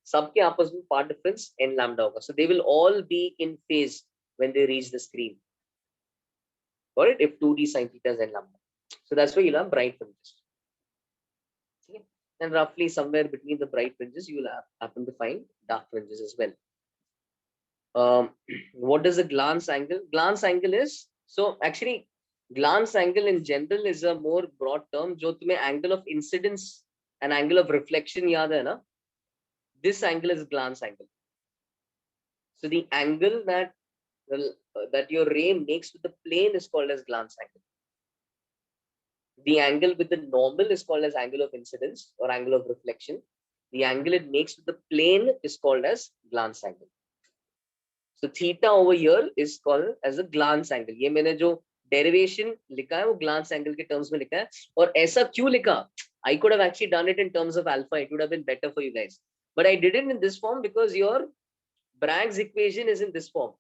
सबके आपस में path difference n lambda होगा. So they will all be in phase when they reach the screen. All right, if 2d sin theta is n lambda. So that's why you'll have bright fringes. Okay? And roughly somewhere between the bright fringes, you will happen to find dark fringes as well. What is the glance angle? Glance angle is, so actually glance angle in general is a more broad term. जो तुम्हें angle of incidence and angle of reflection याद है ना? This angle is glance angle. So the angle that your ray makes with the plane is called as glance angle. The angle with the normal is called as angle of incidence or angle of reflection. The angle it makes with the plane is called as glance angle. So theta over here is called as a glance angle. ये मैंने जो derivation लिखा है वो glance angle के terms में लिखा है, और ऐसा क्यों लिखा? I could have actually done it in terms of alpha. It would have been better for you guys. But I did it in this form because your Bragg's equation is in this form,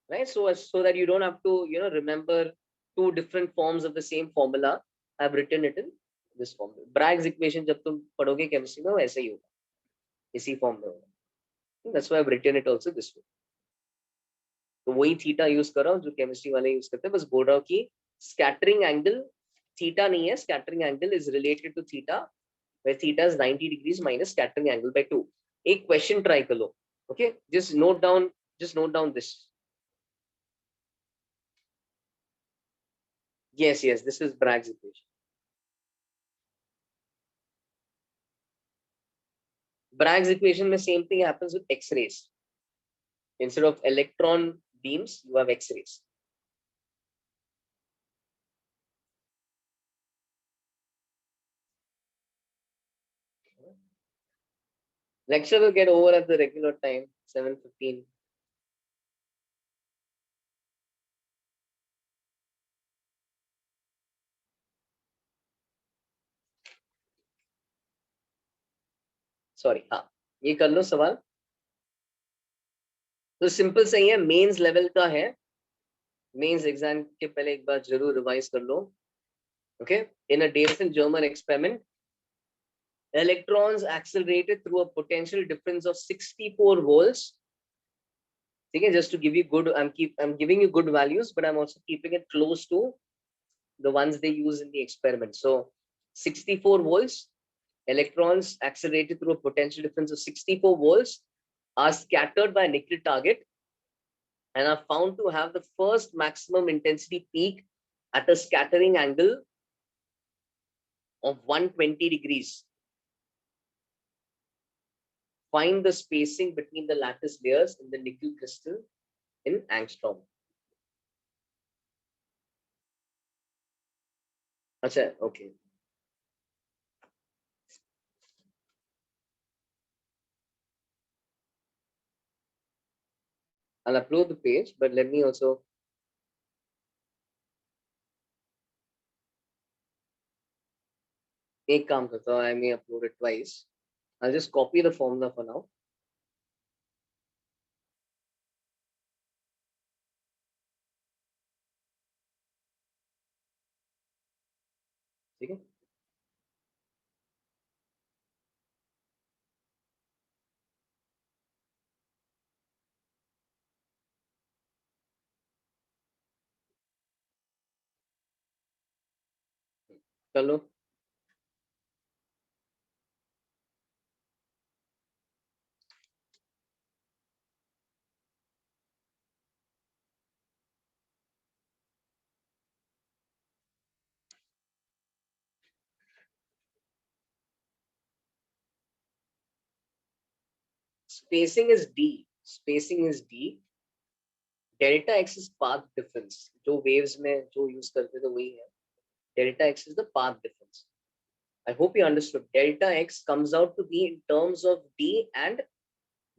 right? So that you don't have to remember two different forms of the same formula. I've written it in this form. Bragg's equation जब तुम पढ़ोगे chemistry में वो ऐसा ही होगा, इसी form में होगा. That's why I've written it also this way. तो वही थीटा यूज कर रहा हूँ जो केमिस्ट्री वाले यूज करते हैं. बस बोल रहा हूँ कि स्कैटरिंग एंगल थीटा नहीं है, scattering angle is related to theta, where theta is 90 degrees minus scattering angle by 2. एक क्वेश्चन ट्राई कर लो. Okay, just note down this. Yes, yes, this is Bragg's equation. Bragg's equation में same thing happens with X-rays. Instead of electron beams, you have X-rays. Lecture will get over at the regular time, 7:15. Sorry, हाँ, ये कर लो सवाल. तो simple सही है, mains level का है. मेंस एग्जाम के पहले एक बार जरूर रिवाइज कर लो. Okay, in a Davisson Germer experiment, electrons accelerated through a potential difference of 64 volts. ठीक है, just to give you good, I'm giving you good values, but I'm also keeping it close to the ones they use in the experiment. So 64 volts, electrons accelerated through a potential difference of 64 volts are scattered by a nickel target and are found to have the first maximum intensity peak at a scattering angle of 120 degrees. Find the spacing between the lattice layers in the nickel crystal in angstrom. Acha, okay. I'll upload the page, but let me also. एक काम करता हूँ, I may upload it twice. I'll just copy the formula for now. ठीक है. चलो. Spacing is D. Spacing is D. Delta X is path difference. जो waves में जो use करते थे वही है. Delta X is the path difference. I hope you understood. Delta X comes out to be in terms of D and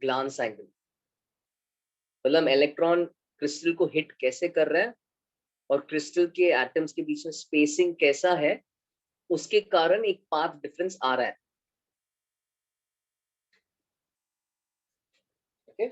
glance angle. मतलब electron crystal को hit कैसे कर रहा है और क्रिस्टल के एटम्स के बीच में स्पेसिंग कैसा है, उसके कारण एक पाथ डिफरेंस आ रहा है. Okay.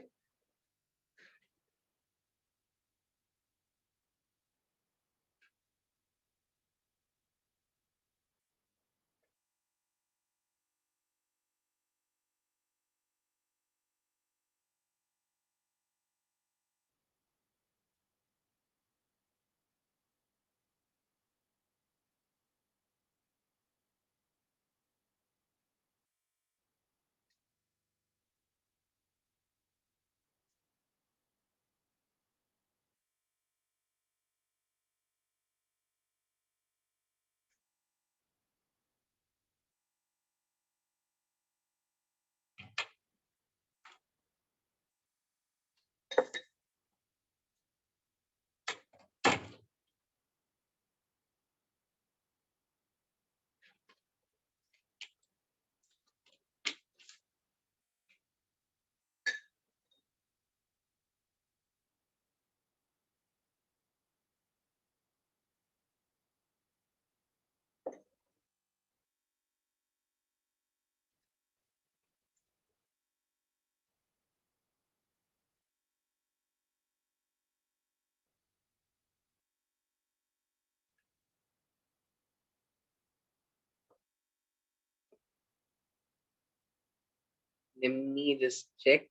Let me just check.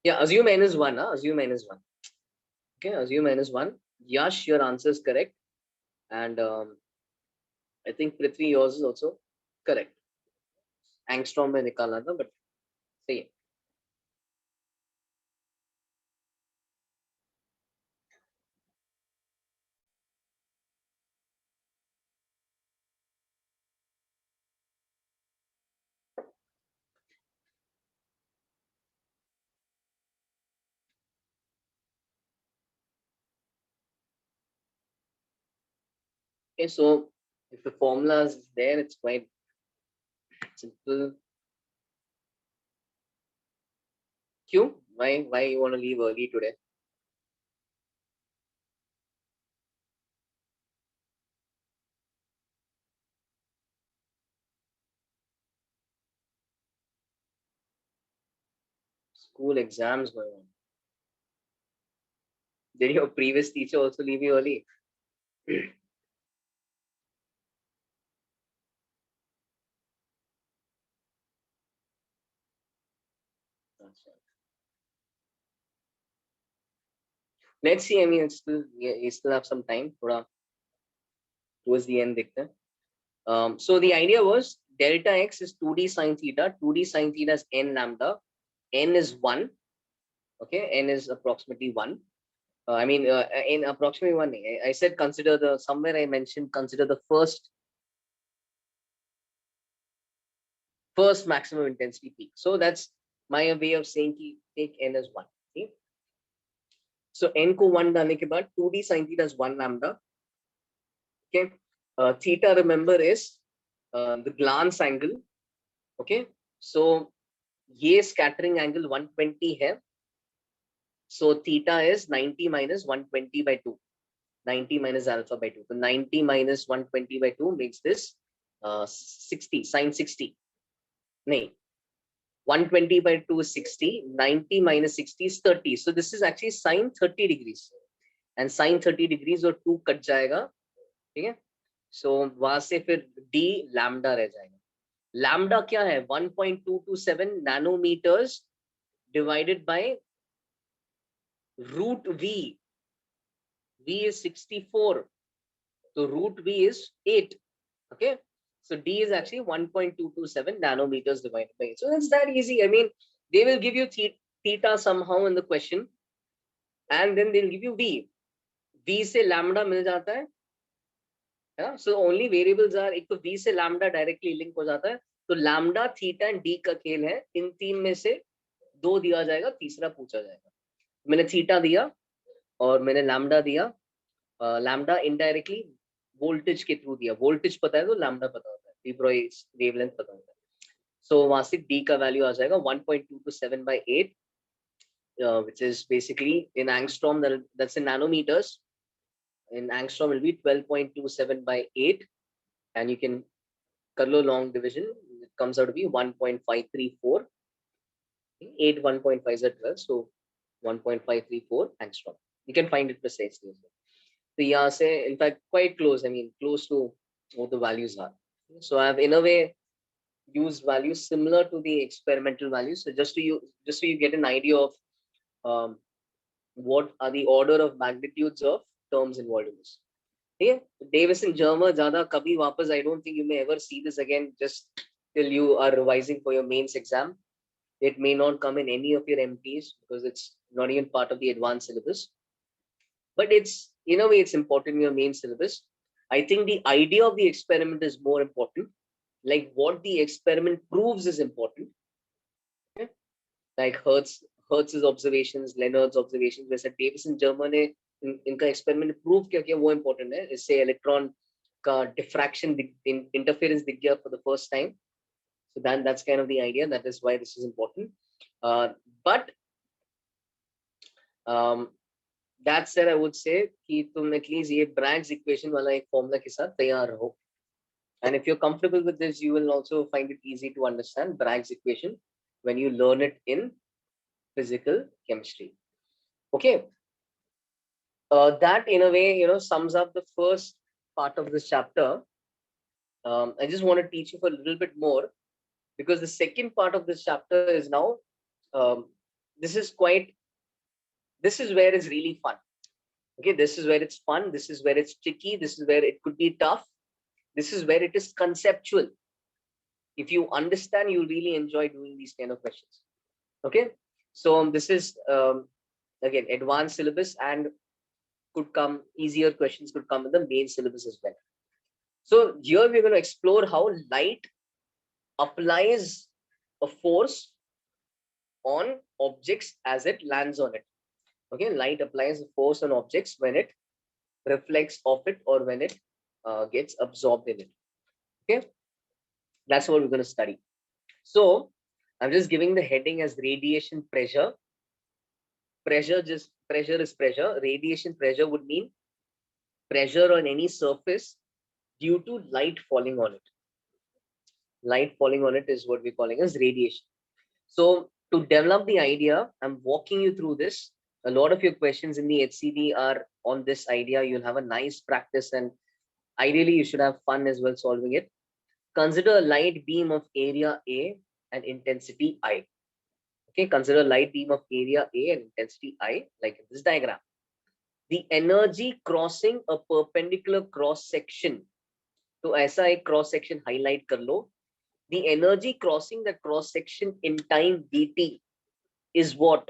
Yeah, assume n is 1. Assume n is 1. Okay, assume n is 1. Yash, your answer is correct. And I think Prithvi, yours is also correct. Angstrom में निकाला था, but सही है. Okay, so if the formula is there, it's quite simple. Q, why you want to leave early today? School exams going on. Did your previous teacher also leave you early? Let's see. I mean, it's still, you still have some time. Towards the end, दिखते हैं. So the idea was delta x is 2d sine theta. 2d sine theta is n lambda. N is 1. Okay, n is approximately 1. I mean, in approximately 1. I said consider the, somewhere I mentioned consider the first maximum intensity peak. So that's my way of saying take n as 1. Okay? So n को 1 डालने के बाद 2d sin theta is 1 lambda. Okay, theta remember is the glance angle. Okay, so ये scattering angle 120 है. So theta is 90 minus 120 by 2. 90 minus alpha by 2. So 90 minus 120 by 2 makes this 60, sine 60. No, 120 by 2 is 60. 90 minus 60 is 30. So this is actually sine 30 degrees. And sine 30 degrees और 2 cut जाएगा. ठीक है? So वहां से फिर d lambda रह जाएगा. Lambda क्या है? 1.227 nanometers divided by root v. V is 64. So root v is 8. Okay. So d is actually 1.227 nanometers divided by 8. So it's that easy. I mean, they will give you theta somehow in the question, and then they'll give you v. V से lambda मिल जाता है. Yeah? So only variables are, एक तो v से lambda directly link हो जाता है. तो lambda, theta and d का खेल है. इन तीन में से दो दिया जाएगा, तीसरा पूछा जाएगा. मैंने थीटा दिया और मैंने लैम्डा दिया. लैम्डा इनडायरेक्टली वोल्टेज के थ्रू दिया. वोल्टेज पता है तो लैम्डा पता होता है, डी ब्रॉय वेवलेंथ पता होता है. सो वहां से डी का वैल्यू आ जाएगा 1.227 by 8, which is basically in angstrom, that's in nanometers. In angstrom will be 12.27 by 8, and you can कर लो long division, it comes out to be 1.534. 8 1.5 is 12, so 1.534 angstrom. You can find it precisely as well. So यहाँ से in fact quite close, I mean close to what the values are. So I have in a way used values similar to the experimental values. So just so you get an idea of what are the order of magnitudes of terms involved in this. Okay, Davis and Germa ज़्यादा कभी वापस, I don't think you may ever see this again just till you are revising for your mains exam. It may not come in any of your MTs because it's not even part of the advanced syllabus. But it's, in a way, it's important in your main syllabus. I think the idea of the experiment is more important. Like what the experiment proves is important. Okay? Like Hertz's observations, Leonard's observations, वैसे Davis and Germa ने इनका experiment prove क्या किया वो important है. इससे electron का diffraction interference दिख गया for the first time. So that's kind of the idea. That is why this is important. But that said, I would say कि तुम at least ये Bragg's equation वाला एक formula के साथ तैयार रहो. And if you're comfortable with this, you will also find it easy to understand Bragg's equation when you learn it in physical chemistry. Okay. That in a way, sums up the first part of this chapter. I just want to teach you for a little bit more, because the second part of this chapter is now, this is where it's really fun. Okay, this is where it's fun. This is where it's tricky. This is where it could be tough. This is where it is conceptual. If you understand, you really enjoy doing these kind of questions. Okay, so this is again advanced syllabus, and could come easier questions could come in the main syllabus as well. So here we're going to explore how light applies a force on objects as it lands on it. Okay, light applies a force on objects when it reflects off it or when it gets absorbed in it. Okay, that's what we're going to study. So I'm just giving the heading as radiation pressure. Pressure is pressure. Radiation pressure would mean pressure on any surface due to light falling on it. Light falling on it is what we're calling as radiation. So to develop the idea, I'm walking you through this. A lot of your questions in the HCD are on this idea. You'll have a nice practice, and ideally you should have fun as well solving it. Consider a light beam of area A and intensity I. Okay, consider a light beam of area A and intensity I, like in this diagram. The energy crossing a perpendicular cross section. तो ऐसा एक cross section highlight कर लो. The energy crossing the cross section in time dt is what?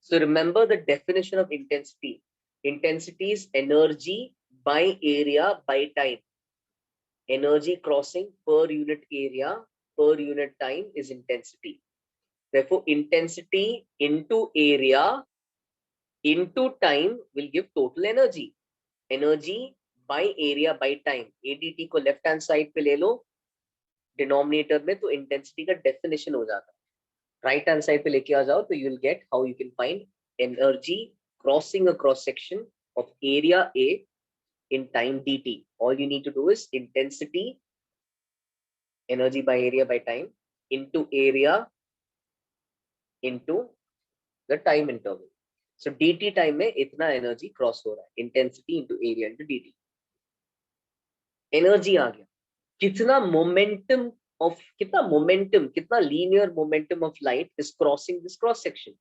So remember the definition of intensity. Intensity is energy by area by time. Energy crossing per unit area per unit time is intensity. Therefore, intensity into area into time will give total energy. Energy by area by time. ADT को left hand side पे ले लो, denominator में तो intensity का definition हो जाता है. Right hand side पे लेके आ जाओ तो you will get how you can find energy crossing a cross section of area A in time dt. All you need to do is intensity, energy by area by time, into area into the time interval. So dt time में इतना energy cross हो रहा है. Intensity into area into dt. Energy आ गया. कितना momentum of कितना linear momentum of light is crossing this cross section.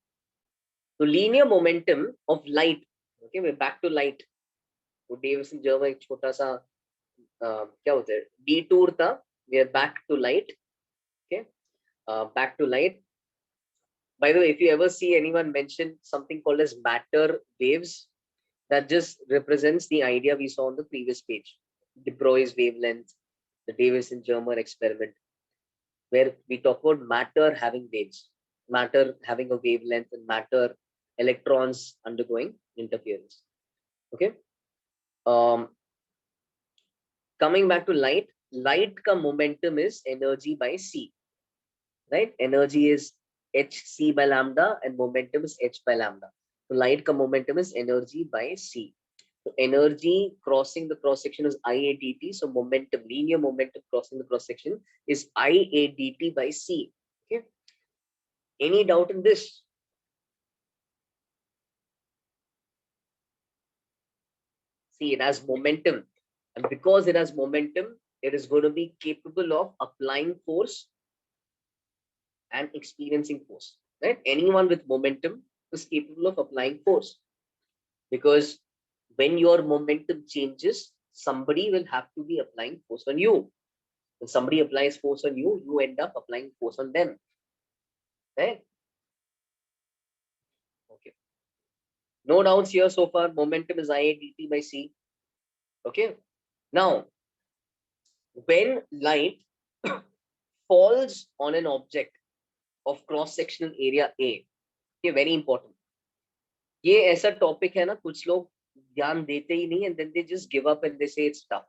So linear momentum of light. Okay, we're back to light. वो deviation Germer एक छोटा सा क्या होता है detour था. We are back to light. Okay, back to light. By the way, if you ever see anyone mention something called as matter waves, that just represents the idea we saw on the previous page. De Broglie's wavelength, the Davison-Germer experiment, where we talk about matter having waves, matter having a wavelength, and matter electrons undergoing interference. Okay. Coming back to light, light ka momentum is energy by c, right? Energy is hc by lambda and momentum is h by lambda. So light ka momentum is energy by c. So energy crossing the cross section is ia dt. So momentum, linear momentum crossing the cross section is ia dt by c. Okay. Any doubt in this? See, it has momentum, and because it has momentum, it is going to be capable of applying force and experiencing force, right? Anyone with momentum is capable of applying force, because when your momentum changes, somebody will have to be applying force on you. When somebody applies force on you, you end up applying force on them, right? Okay. No doubts here so far. Momentum is ia dt by c. Okay. Now, when light falls on an object of cross-sectional area A, okay, very important. ये ऐसा topic है ना, कुछ लोग ध्यान देते ही नहीं, and then they just give up and they say it's tough.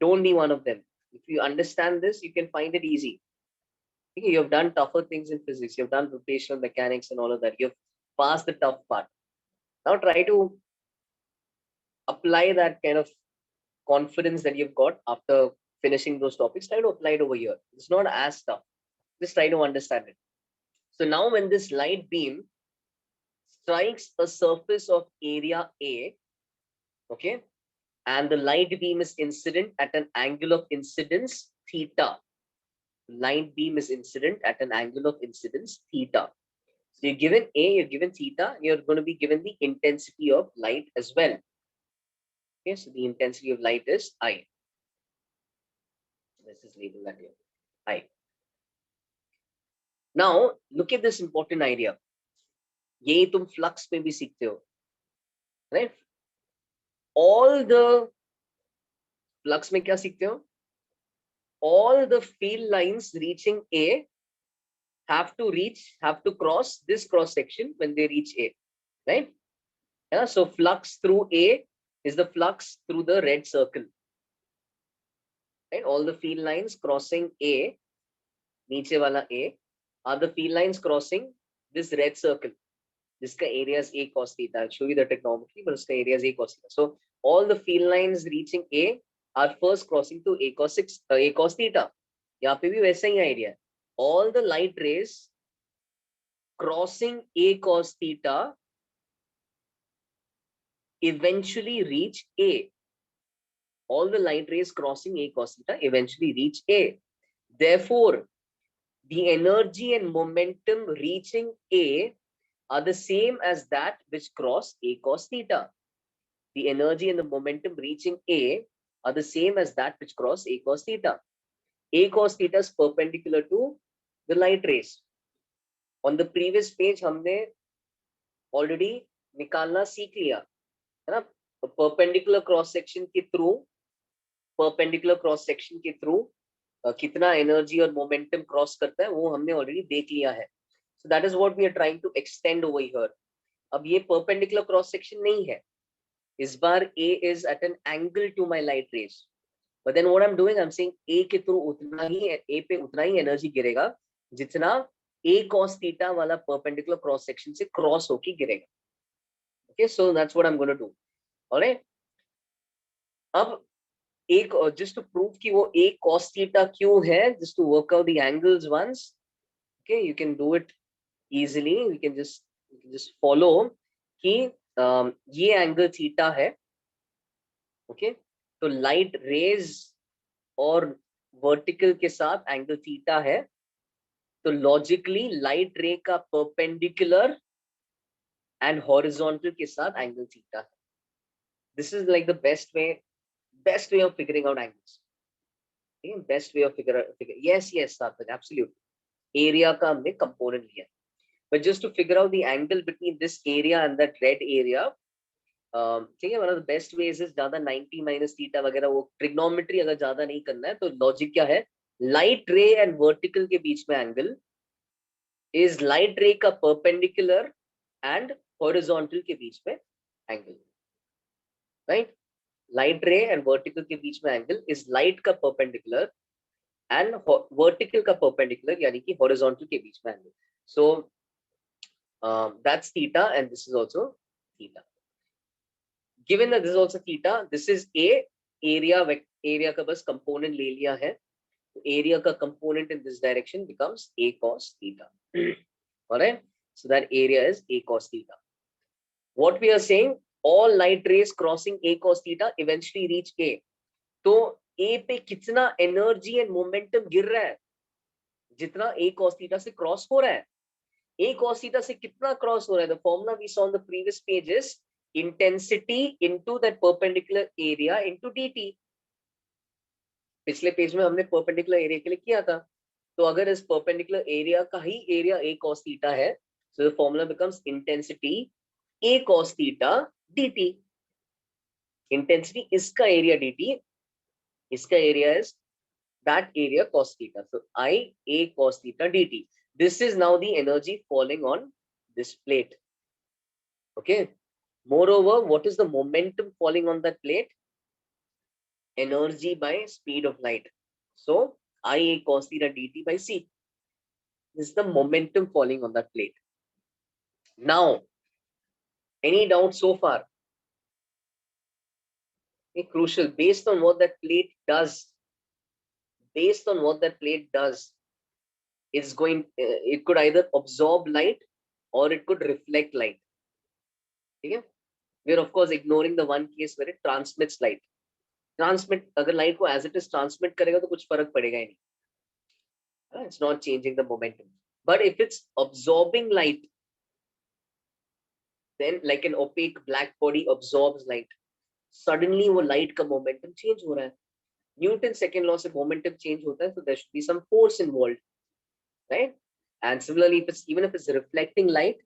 Don't be one of them. If you understand this, you can find it easy. Okay, you have done tougher things in physics. You have done rotational mechanics and all of that. You have passed the tough part. Now try to apply that kind of confidence that you've got after finishing those topics. Try to apply it over here. It's not as tough. Just try to understand it. So now when this light beam strikes a surface of area A, okay, and the light beam is incident at an angle of incidence theta. Light beam is incident at an angle of incidence theta. So you're given A, you're given theta, you're going to be given the intensity of light as well. Okay, so the intensity of light is I. Let's just label that here, I. Now look at this important idea. ये तुम flux में भी सीखते हो, right? All the flux में क्या सीखते हो? All the field lines reaching A have to cross this cross section when they reach A, right? Yeah, so flux through A is the flux through the red circle. Right? All the field lines crossing A, नीचे वाला A, are the field lines crossing this red circle. जिसका area is A cos theta. I'll show you the trigonometry, but उसका area is A cos theta. So all the field lines reaching A are first crossing to A cos theta. यहाँ पे भी वैसा ही idea. All the light rays crossing A cos theta eventually reach A. All the light rays crossing A cos theta eventually reach A. Therefore, the energy and momentum reaching A are the same as that which cross A cos theta. The energy and the momentum reaching A are the same as that which cross A cos theta. A cos theta is perpendicular to the light rays. On the previous page, हमने already निकालना सीख लिया, है ना? Perpendicular cross section के through कितना energy और momentum cross करता है वो हमने ऑलरेडी देख लिया है. So that is what we are trying to extend over here. अब ये perpendicular cross section नहीं है. इस बार A is at an angle to my light rays. But then what I'm doing, I'm saying A के through उतना ही A पे उतना ही energy गिरेगा जितना A cos theta वाला perpendicular cross section से क्रॉस होके गिरेगा. Okay, so that's what I'm going to do. Alright. अब एक just to prove कि वो A cos theta क्यों है, just to work out the angles once. Okay, you can do it easily. We can just follow कि ये angle theta है. Okay, तो लाइट रेज और वर्टिकल के साथ एंगल थीटा है, तो लॉजिकली लाइट रे का परपेंडिकुलर एंड हॉरिजॉन्टल के साथ एंगल थीटा है. This is like the best way of figuring out angles. Best way of figure. Yes सार्थक, एब्सोल्युटली. एरिया का हमने कंपोनेंट लिया. But just to figure out the angle between this area and that red area, ठीक है, one of the best ways is ज्यादा 90 minus theta वगैरह वो trigonometry अगर ज्यादा नहीं करना है तो लॉजिक क्या है, लाइट रे एंड वर्टिकल के बीच में एंगल इज लाइट रे का परपेंडिकुलर एंड हॉरिजॉन्टल के बीच में एंगल. राइट, लाइट रे एंड वर्टिकल के बीच में एंगल इज लाइट का परपेंडिकुलर एंड वर्टिकल का परपेंडिकुलर यानी कि हॉरिजॉन्टल के बीच में angle. So that's theta and this is also theta. Given that this is also theta, this is A. area का बस component ले लिया है, तो area का component in this direction becomes A cos theta. Alright, so that area is A cos theta. What we are saying, all light rays crossing A cos theta eventually reach A. तो A पे कितना energy and momentum गिर रहा है जितना A cos theta से cross हो रहा है. A cos theta से कितना क्रॉस हो रहा है? The formula we saw on the previous page is intensity into that perpendicular area into dt. पिछले पेज में हमने perpendicular area के लिए किया था. तो अगर इस perpendicular area का ही area A cos theta है, so the formula becomes intensity A cos theta dt. Intensity इसका area dt, इसका area is that area cos theta. So I A cos theta dt. This is now the energy falling on this plate. Okay. Moreover, what is the momentum falling on that plate? Energy by speed of light. So I cos theta dt by c. This is the momentum falling on that plate. Now, any doubt so far? Okay, crucial. Based on what that plate does, it's going. It could either absorb light or it could reflect light. Okay? We are of course ignoring the one case where it transmits light. अगर light को as it is transmit करेगा तो कुछ फर्क पड़ेगा ही नहीं. It's not changing the momentum. But if it's absorbing light, then like an opaque black body absorbs light, suddenly वो light का momentum change हो रहा है. Newton's second law से momentum change होता है, so there should be some force involved, right? And similarly, even if it's reflecting light,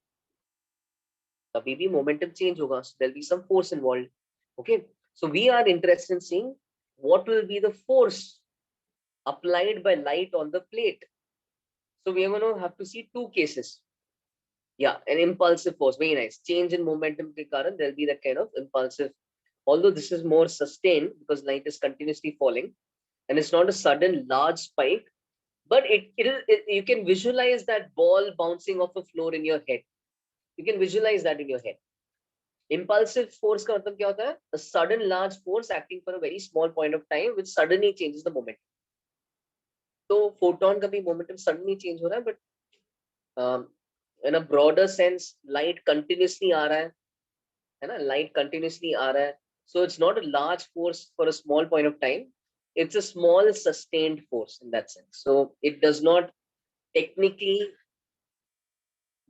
कभी भी momentum change होगा, so there'll be some force involved. Okay, so we are interested in seeing what will be the force applied by light on the plate. So we are going to have to see two cases. Yeah, an impulsive force, very nice. Change in momentum के कारण there'll be that kind of impulsive although this is more sustained because light is continuously falling and it's not a sudden large spike, but you can visualize that ball bouncing off a floor in your head. You can visualize that in your head. Impulsive force का मतलब क्या होता है? A sudden large force acting for a very small point of time which suddenly changes the momentum. तो photon का भी momentum suddenly change हो रहा है, but in a broader sense light continuously आ रहा है ना, light continuously आ रहा है, so it's not a large force for a small point of time, it's a small sustained force in that sense, so it does not technically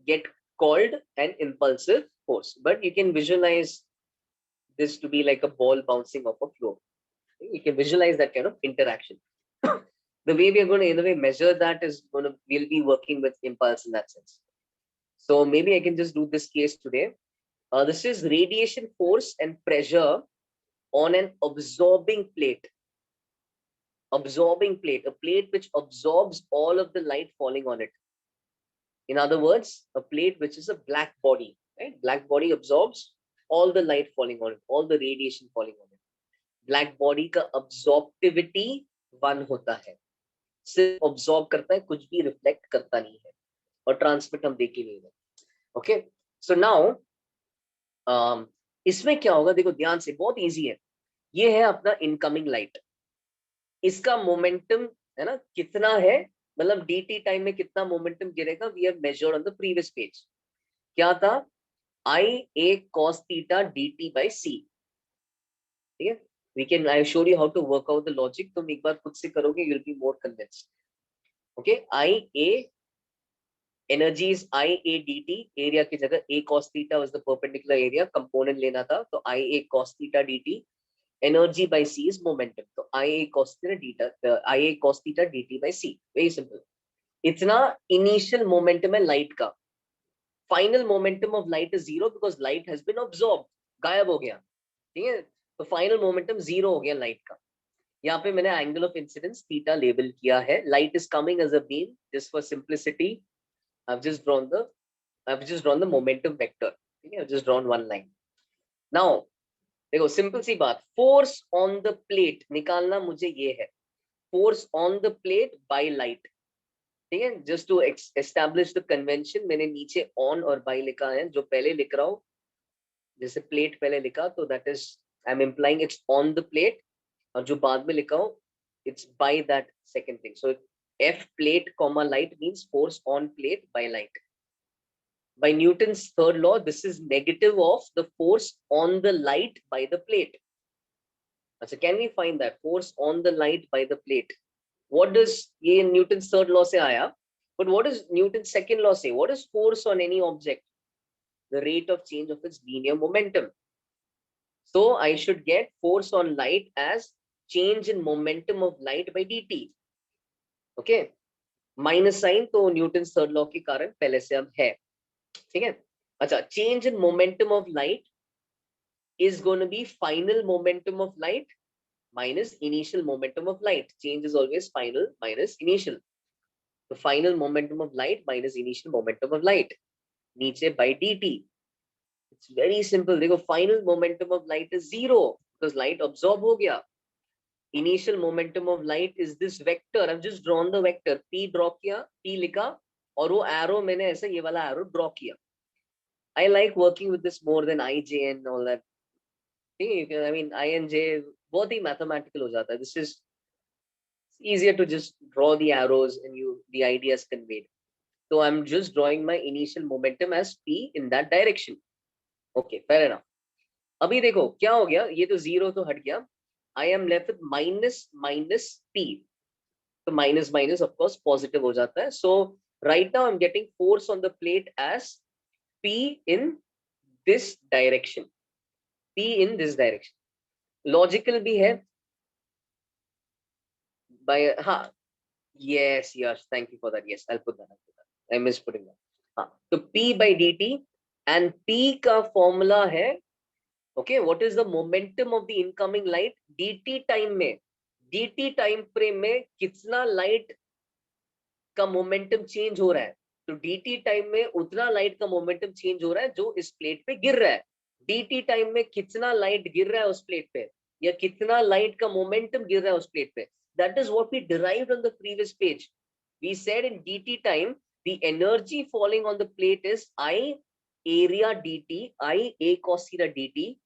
get called an impulsive force, but you can visualize this to be like a ball bouncing off a floor. You can visualize that kind of interaction. The way we are going to in a way measure that is going to, we'll be working with impulse in that sense. So maybe I can just do this case today. This is radiation force and pressure on an absorbing plate. Absorbing plate, a plate which absorbs all of the light falling on it. In other words, a plate which is a black body, right? Black body absorbs all the light falling on it, all the radiation falling on it. Black body का absorptivity 1 होता है, सिर्फ absorb करता है, कुछ भी reflect करता नहीं है, और transmit हम देख ही नहीं रहे. Okay, so now इसमें क्या होगा, देखो ध्यान से, बहुत easy है. ये है अपना incoming light. इसका momentum है ना कितना है, मतलब dt टाइम में कितना momentum गिरेगा, we have measured on the previous page. क्या था, IA cos theta dt by c. ठीक है, we can, I show you how to work out the logic. तुम एक बार खुद से करोगे, you'll be more convinced. Okay, IA energy is IA dt, area की जगह a cos theta was the perpendicular area, component लेना था, तो IA cos theta dt, energy by c is momentum, तो IA cos theta dt by c, very simple. इतना initial momentum है light का, final momentum of light is 0 because light has been absorbed, गायब हो गया, ठीक है, तो final momentum 0 हो गया light का. यहाँ पे मैंने angle of incidence theta label किया है, light is coming as a beam, just for simplicity I've just drawn the momentum vector. ठीक है, I've just drawn one line. Now देखो simple सी बात, force on the plate निकालना मुझे ये है, force on the plate by light. ठीक है, just to establish the convention, मैंने नीचे on और by लिखा है, जो पहले लिख रहा हूँ, जैसे plate पहले लिखा, तो that is I'm implying it's on the plate, और जो बाद में लिखा हूँ it's by that second thing. So F plate comma light means force on plate by light. By Newton's third law, this is negative of the force on the light by the plate. So can we find that force on the light by the plate? What does ये Newton's third law से आया? But what does Newton's second law say? What is force on any object? The rate of change of its linear momentum. So I should get force on light as change in momentum of light by dt. Okay, minus sign तो Newton third law के कारण पहले से अब है, ठीक है. अच्छा, change in momentum of light is going to be final momentum of light minus initial momentum of light. Change is always final minus initial. The final momentum of light minus initial momentum of light. नीचे by dt. It's very simple. देखो, final momentum of light is 0 because light absorb हो गया. Initial momentum of light is this vector. I've just drawn the vector. P draw किया, P लिखा, और वो arrow मैंने ऐसे ये वाला arrow draw किया. I like working with this more than I, J and all that. I mean, I and J बहुत ही mathematical हो जाता है. This is easier to just draw the arrows and the idea is conveyed. So I'm just drawing my initial momentum as P in that direction. Okay, fair enough. अभी देखो क्या हो गया, ये तो 0 तो हट गया. I am left with minus minus P. So minus minus of course positive हो जाता है. So right now I'm getting force on the plate as P in this direction. P in this direction. Logical भी है. By yes, thank you for that. Yes, I'll put that. I missed putting that. So P by dt, and P का formula है, okay, what is the momentum of the incoming light dt time में, dt time frame में कितना light का momentum change हो रहा है, तो dt time में उतना light का momentum change हो रहा है जो इस plate पे गिर रहा है. dt टाइम में कितना लाइट गिर रहा है उस प्लेट पे, या कितना लाइट का मोमेंटम गिर रहा है उस प्लेट पे. That is what we derived on the previous page. We said in dt time, the energy falling on the plate is I area dt, I a cos theta dt,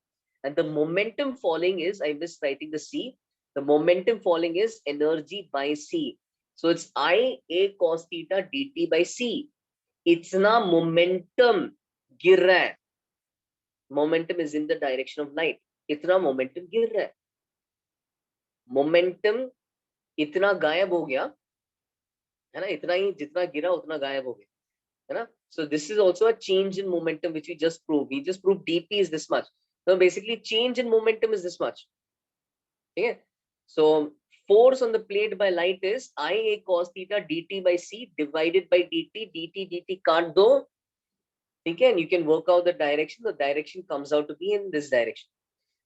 and the momentum falling is, I missed writing the c, the momentum falling is energy by c. So it's I a cos theta dt by c. इतना momentum गिर रहा है, momentum is in the direction of light, इतना momentum गिर रहा है, momentum इतना गायब हो गया है ना, इतना ही जितना गिरा उतना गायब हो गया है ना. So this is also a change in momentum which we just proved. We just proved dp is this much. So basically change in momentum is this much. Okay, so force on the plate by light is I a cos theta dt by c divided by dt काट दो, ठीक है, and you can work out the direction. The direction comes out to be in this direction.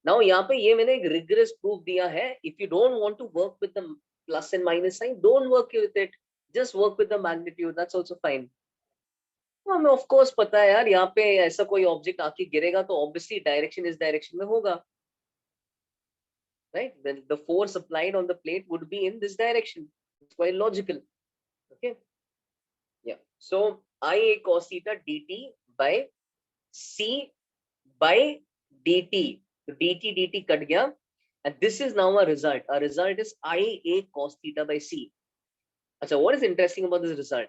Now यहाँ पे ये मैंने एक rigorous proof दिया है. If you don't want to work with the plus and minus sign, don't work with it. Just work with the magnitude. That's also fine. हमें of course पता है यार, यहाँ पे ऐसा कोई ऑब्जेक्ट आके गिरेगा तो ऑब्वियसली डायरेक्शन इस डायरेक्शन में होगा, right? Then the force applied on the plate would be in this direction. It's quite logical. Okay, yeah. So ia cos theta dt by c by dt. So dt cut गया, and this is now a result. Our result is ia cos theta by c. अच्छा, what is interesting about this result?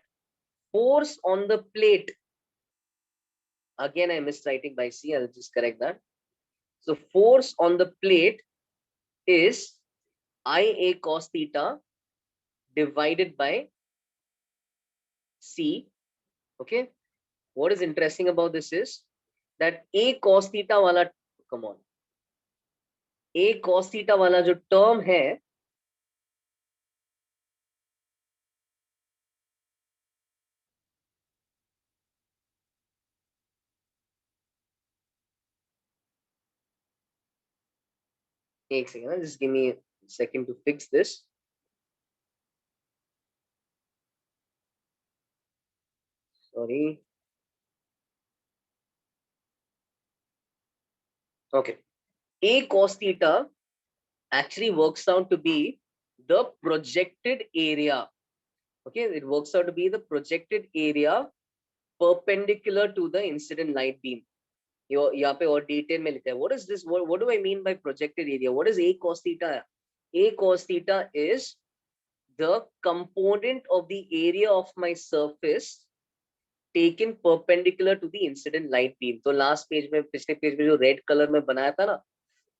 Force on the plate. Again, I missed writing by c. I'll just correct that. So force on the plate is ia cos theta divided by c. Okay, what is interesting about this is that a cos theta वाला, come on, a cos theta वाला जो term है, एक second, just give me a second to fix this. Sorry. Okay, a cos theta actually works out to be the projected area. Okay, it works out to be the projected area perpendicular to the incident light beam. यहाँ पे और detail में लिखा है. What is this? What do I mean by projected area? What is a cos theta? A cos theta is the component of the area of my surface taken perpendicular to the incident light beam. तो last page में, पिछले page में जो red color में बनाया था ना,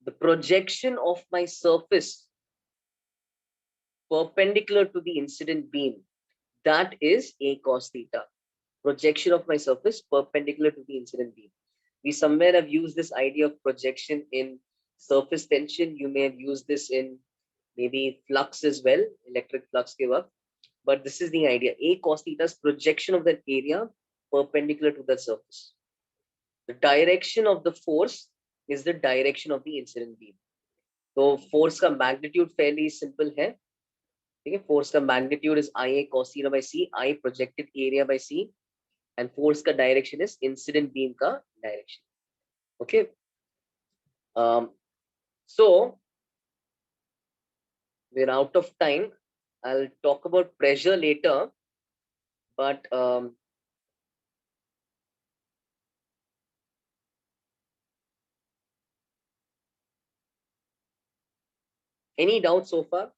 the projection of my surface perpendicular to the incident beam, that is a cos theta. Projection of my surface perpendicular to the incident beam. We somewhere have used this idea of projection in surface tension. You may have used this in maybe flux as well, electric flux के वक्त. But this is the idea. A cos theta is projection of that area perpendicular to the surface. The direction of the force is the direction of the incident beam. So force का magnitude fairly simple है. ठीक है, force का magnitude is IA cos theta by C, I projected area by C, and force का direction is incident beam का direction. Okay. So we're out of time. I'll talk about pressure later, but any doubts so far?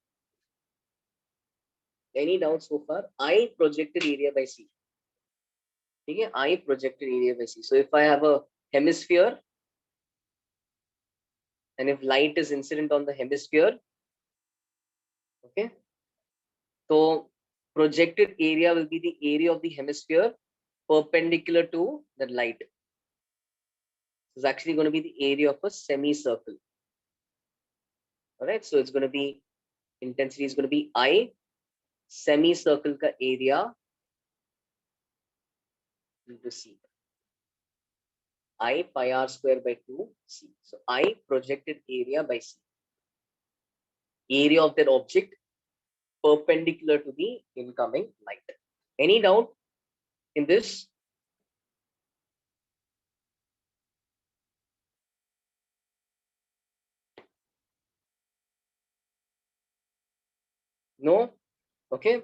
Any doubts so far? I projected area by C. Okay, I projected area by C. So if I have a hemisphere, and if light is incident on the hemisphere, okay, so projected area will be the area of the hemisphere perpendicular to the light. It's actually going to be the area of a semicircle. All right, so it's going to be, intensity is going to be I, semicircle ka area into C. I pi r square by 2 C. So I projected area by C. Area of that object perpendicular to the incoming light. Any doubt in this? No? Okay,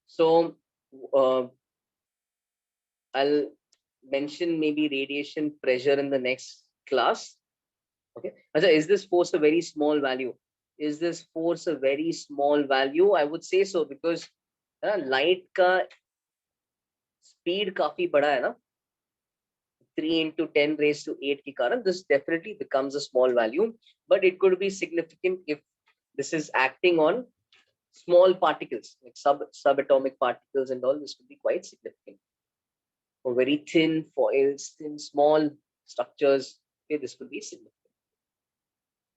so I'll mention maybe radiation pressure in the next class. Okay, Acha, is this force a very small value? Is this force a very small value? I would say so, because light का speed काफी बड़ा है ना, 3 into 10 raised to 8 के कारण this definitely becomes a small value, but it could be significant if this is acting on small particles like subatomic particles and all. This could be quite significant. For very thin foils, thin small structures, okay, this could be significant.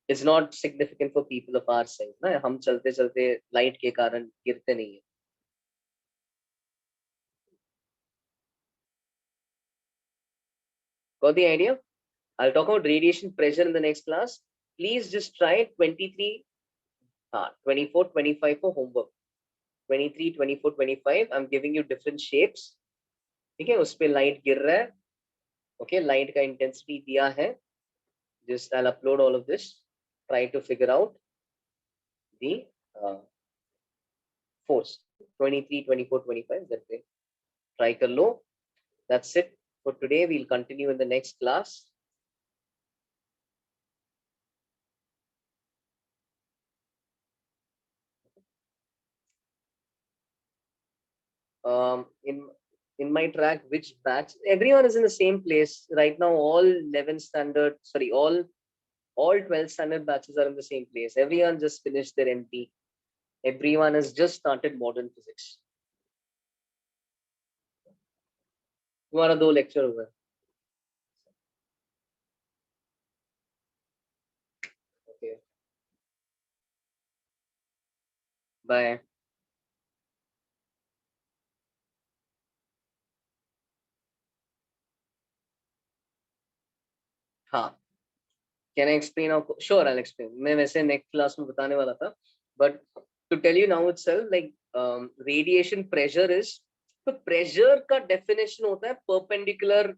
It's not significant for people of our size. ना हम चलते चलते light के कारण गिरते नहीं है. Got the idea? I'll talk about radiation pressure in the next class. Please just try 23, 24, 25 for homework. 23, 24, 25. I'm giving you different shapes. ठीक है, उस पे light गिर रहा है. Okay, light का intensity दिया है. Just I'll upload all of this. Try to figure out the force. 23, 24, 25. That way. Try कर लो. That's it for today. We'll continue in the next class. In my track, which batch? Everyone is in the same place right now. All 11 standard, sorry, all 12 standard batches are in the same place. Everyone just finished their MP. Everyone has just started modern physics. तुम्हारा 2 lecture हुआ है. Okay. Bye. हाँ. Can I explain now? Sure, I'll explain. मैं वैसे next class में बताने वाला था, but to tell you now itself, like radiation pressure is, तो pressure का definition होता है perpendicular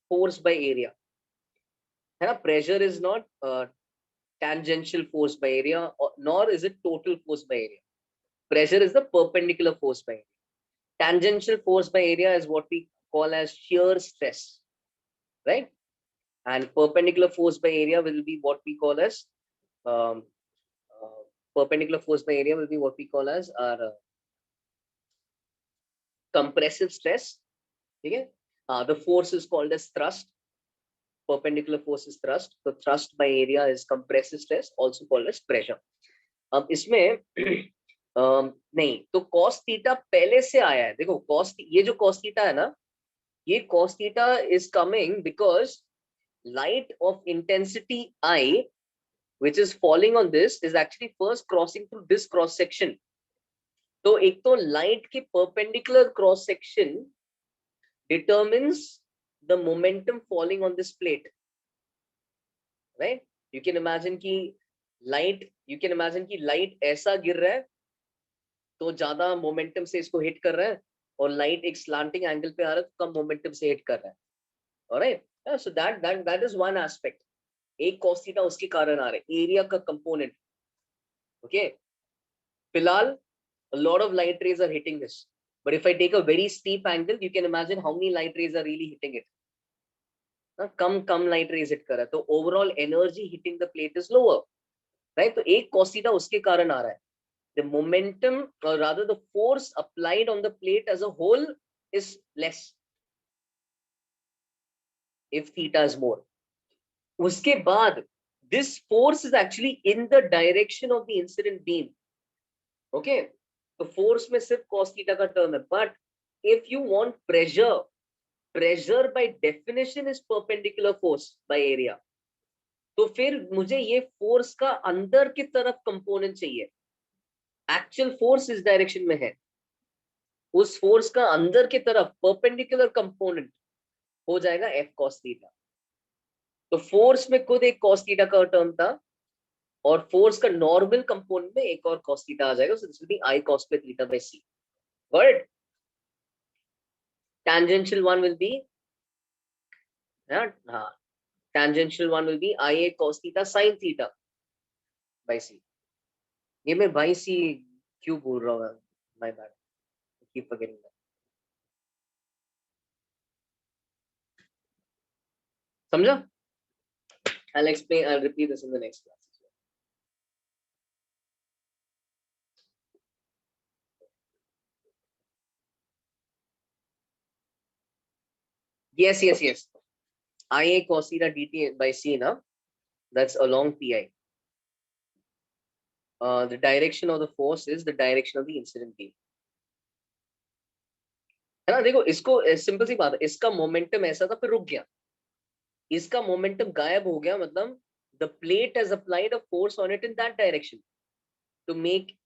force by area. है ना? Pressure is not tangential force by area, nor is it total force by area. Pressure is the perpendicular force by area. Tangential force by area is what we call as shear stress, right? And perpendicular force by area will be what we call as perpendicular force by area will be what we call as our compressive stress. Okay? The force is called as thrust. Perpendicular force is thrust. So thrust by area is compressive stress, also called as pressure. अब इसमें नहीं तो cos theta पहले से आया है. देखो cos, ये जो cos theta है ना, ये cos theta is coming because light of intensity I, which is falling on this, is actually first crossing through this cross section. तो एक तो light के perpendicular cross section determines the momentum falling on this plate, right? You can imagine कि light ऐसा गिर रहा है तो ज्यादा momentum से इसको hit कर रहा है, और light एक slanting angle पे आ रहा है तो कम momentum से hit कर रहा है. Alright? So that is one aspect. एक cos theta उसके कारण आ रहा है, area का component. Okay? फिलहाल a lot of light rays are hitting this, but if I take a very steep angle, you can imagine how many light rays are really hitting it. Come light rays hit कर रहा है, तो overall energy hitting the plate is lower, right? तो एक cos theta उसके कारण आ रहा है. The momentum, or rather the force applied on the plate as a whole is less if theta is more. उसके बाद this force is actually in the direction of the incident beam. Okay, तो force में सिर्फ cos theta का term है, but if you want pressure by definition is perpendicular force by area. तो फिर मुझे ये force का अंदर की तरफ component चाहिए. Actual force इस direction में है, उस force का अंदर की तरफ perpendicular component हो जाएगा F cos theta. तो force में खुद एक cos theta का term था, और force का normal component में एक और cos theta आ जाएगा. So this will be I cos square theta by C. Got it? Tangential one will be tangential one will be IA cos theta sin theta by C. ये मैं by C क्यों बोल रहा हूँ मैं? My bad, keep forgetting that. समझा? I'll repeat this in the next class. Yes. IA cos theta dt by C, na? That's along pi. The direction of the force is the direction of the incident beam. है ना? देखो इसको simple सी बात है, इसका momentum ऐसा था फिर रुक गया, इसका मोमेंटम गायब हो गया, मतलब the plate has applied a force on it in that direction to make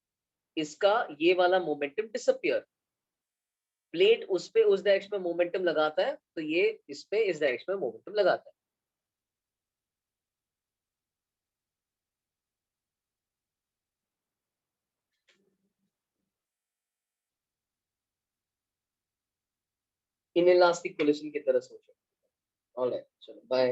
इसका ये वाला मोमेंटम डिसअपियर. प्लेट उस पे उस डायरेक्शन में मोमेंटम लगाता है, तो ये इस पे इस डायरेक्शन में मोमेंटम लगाता है. इनइलास्टिक कोलिशन की तरह सोचो. ऑलराइट, चलो बाय.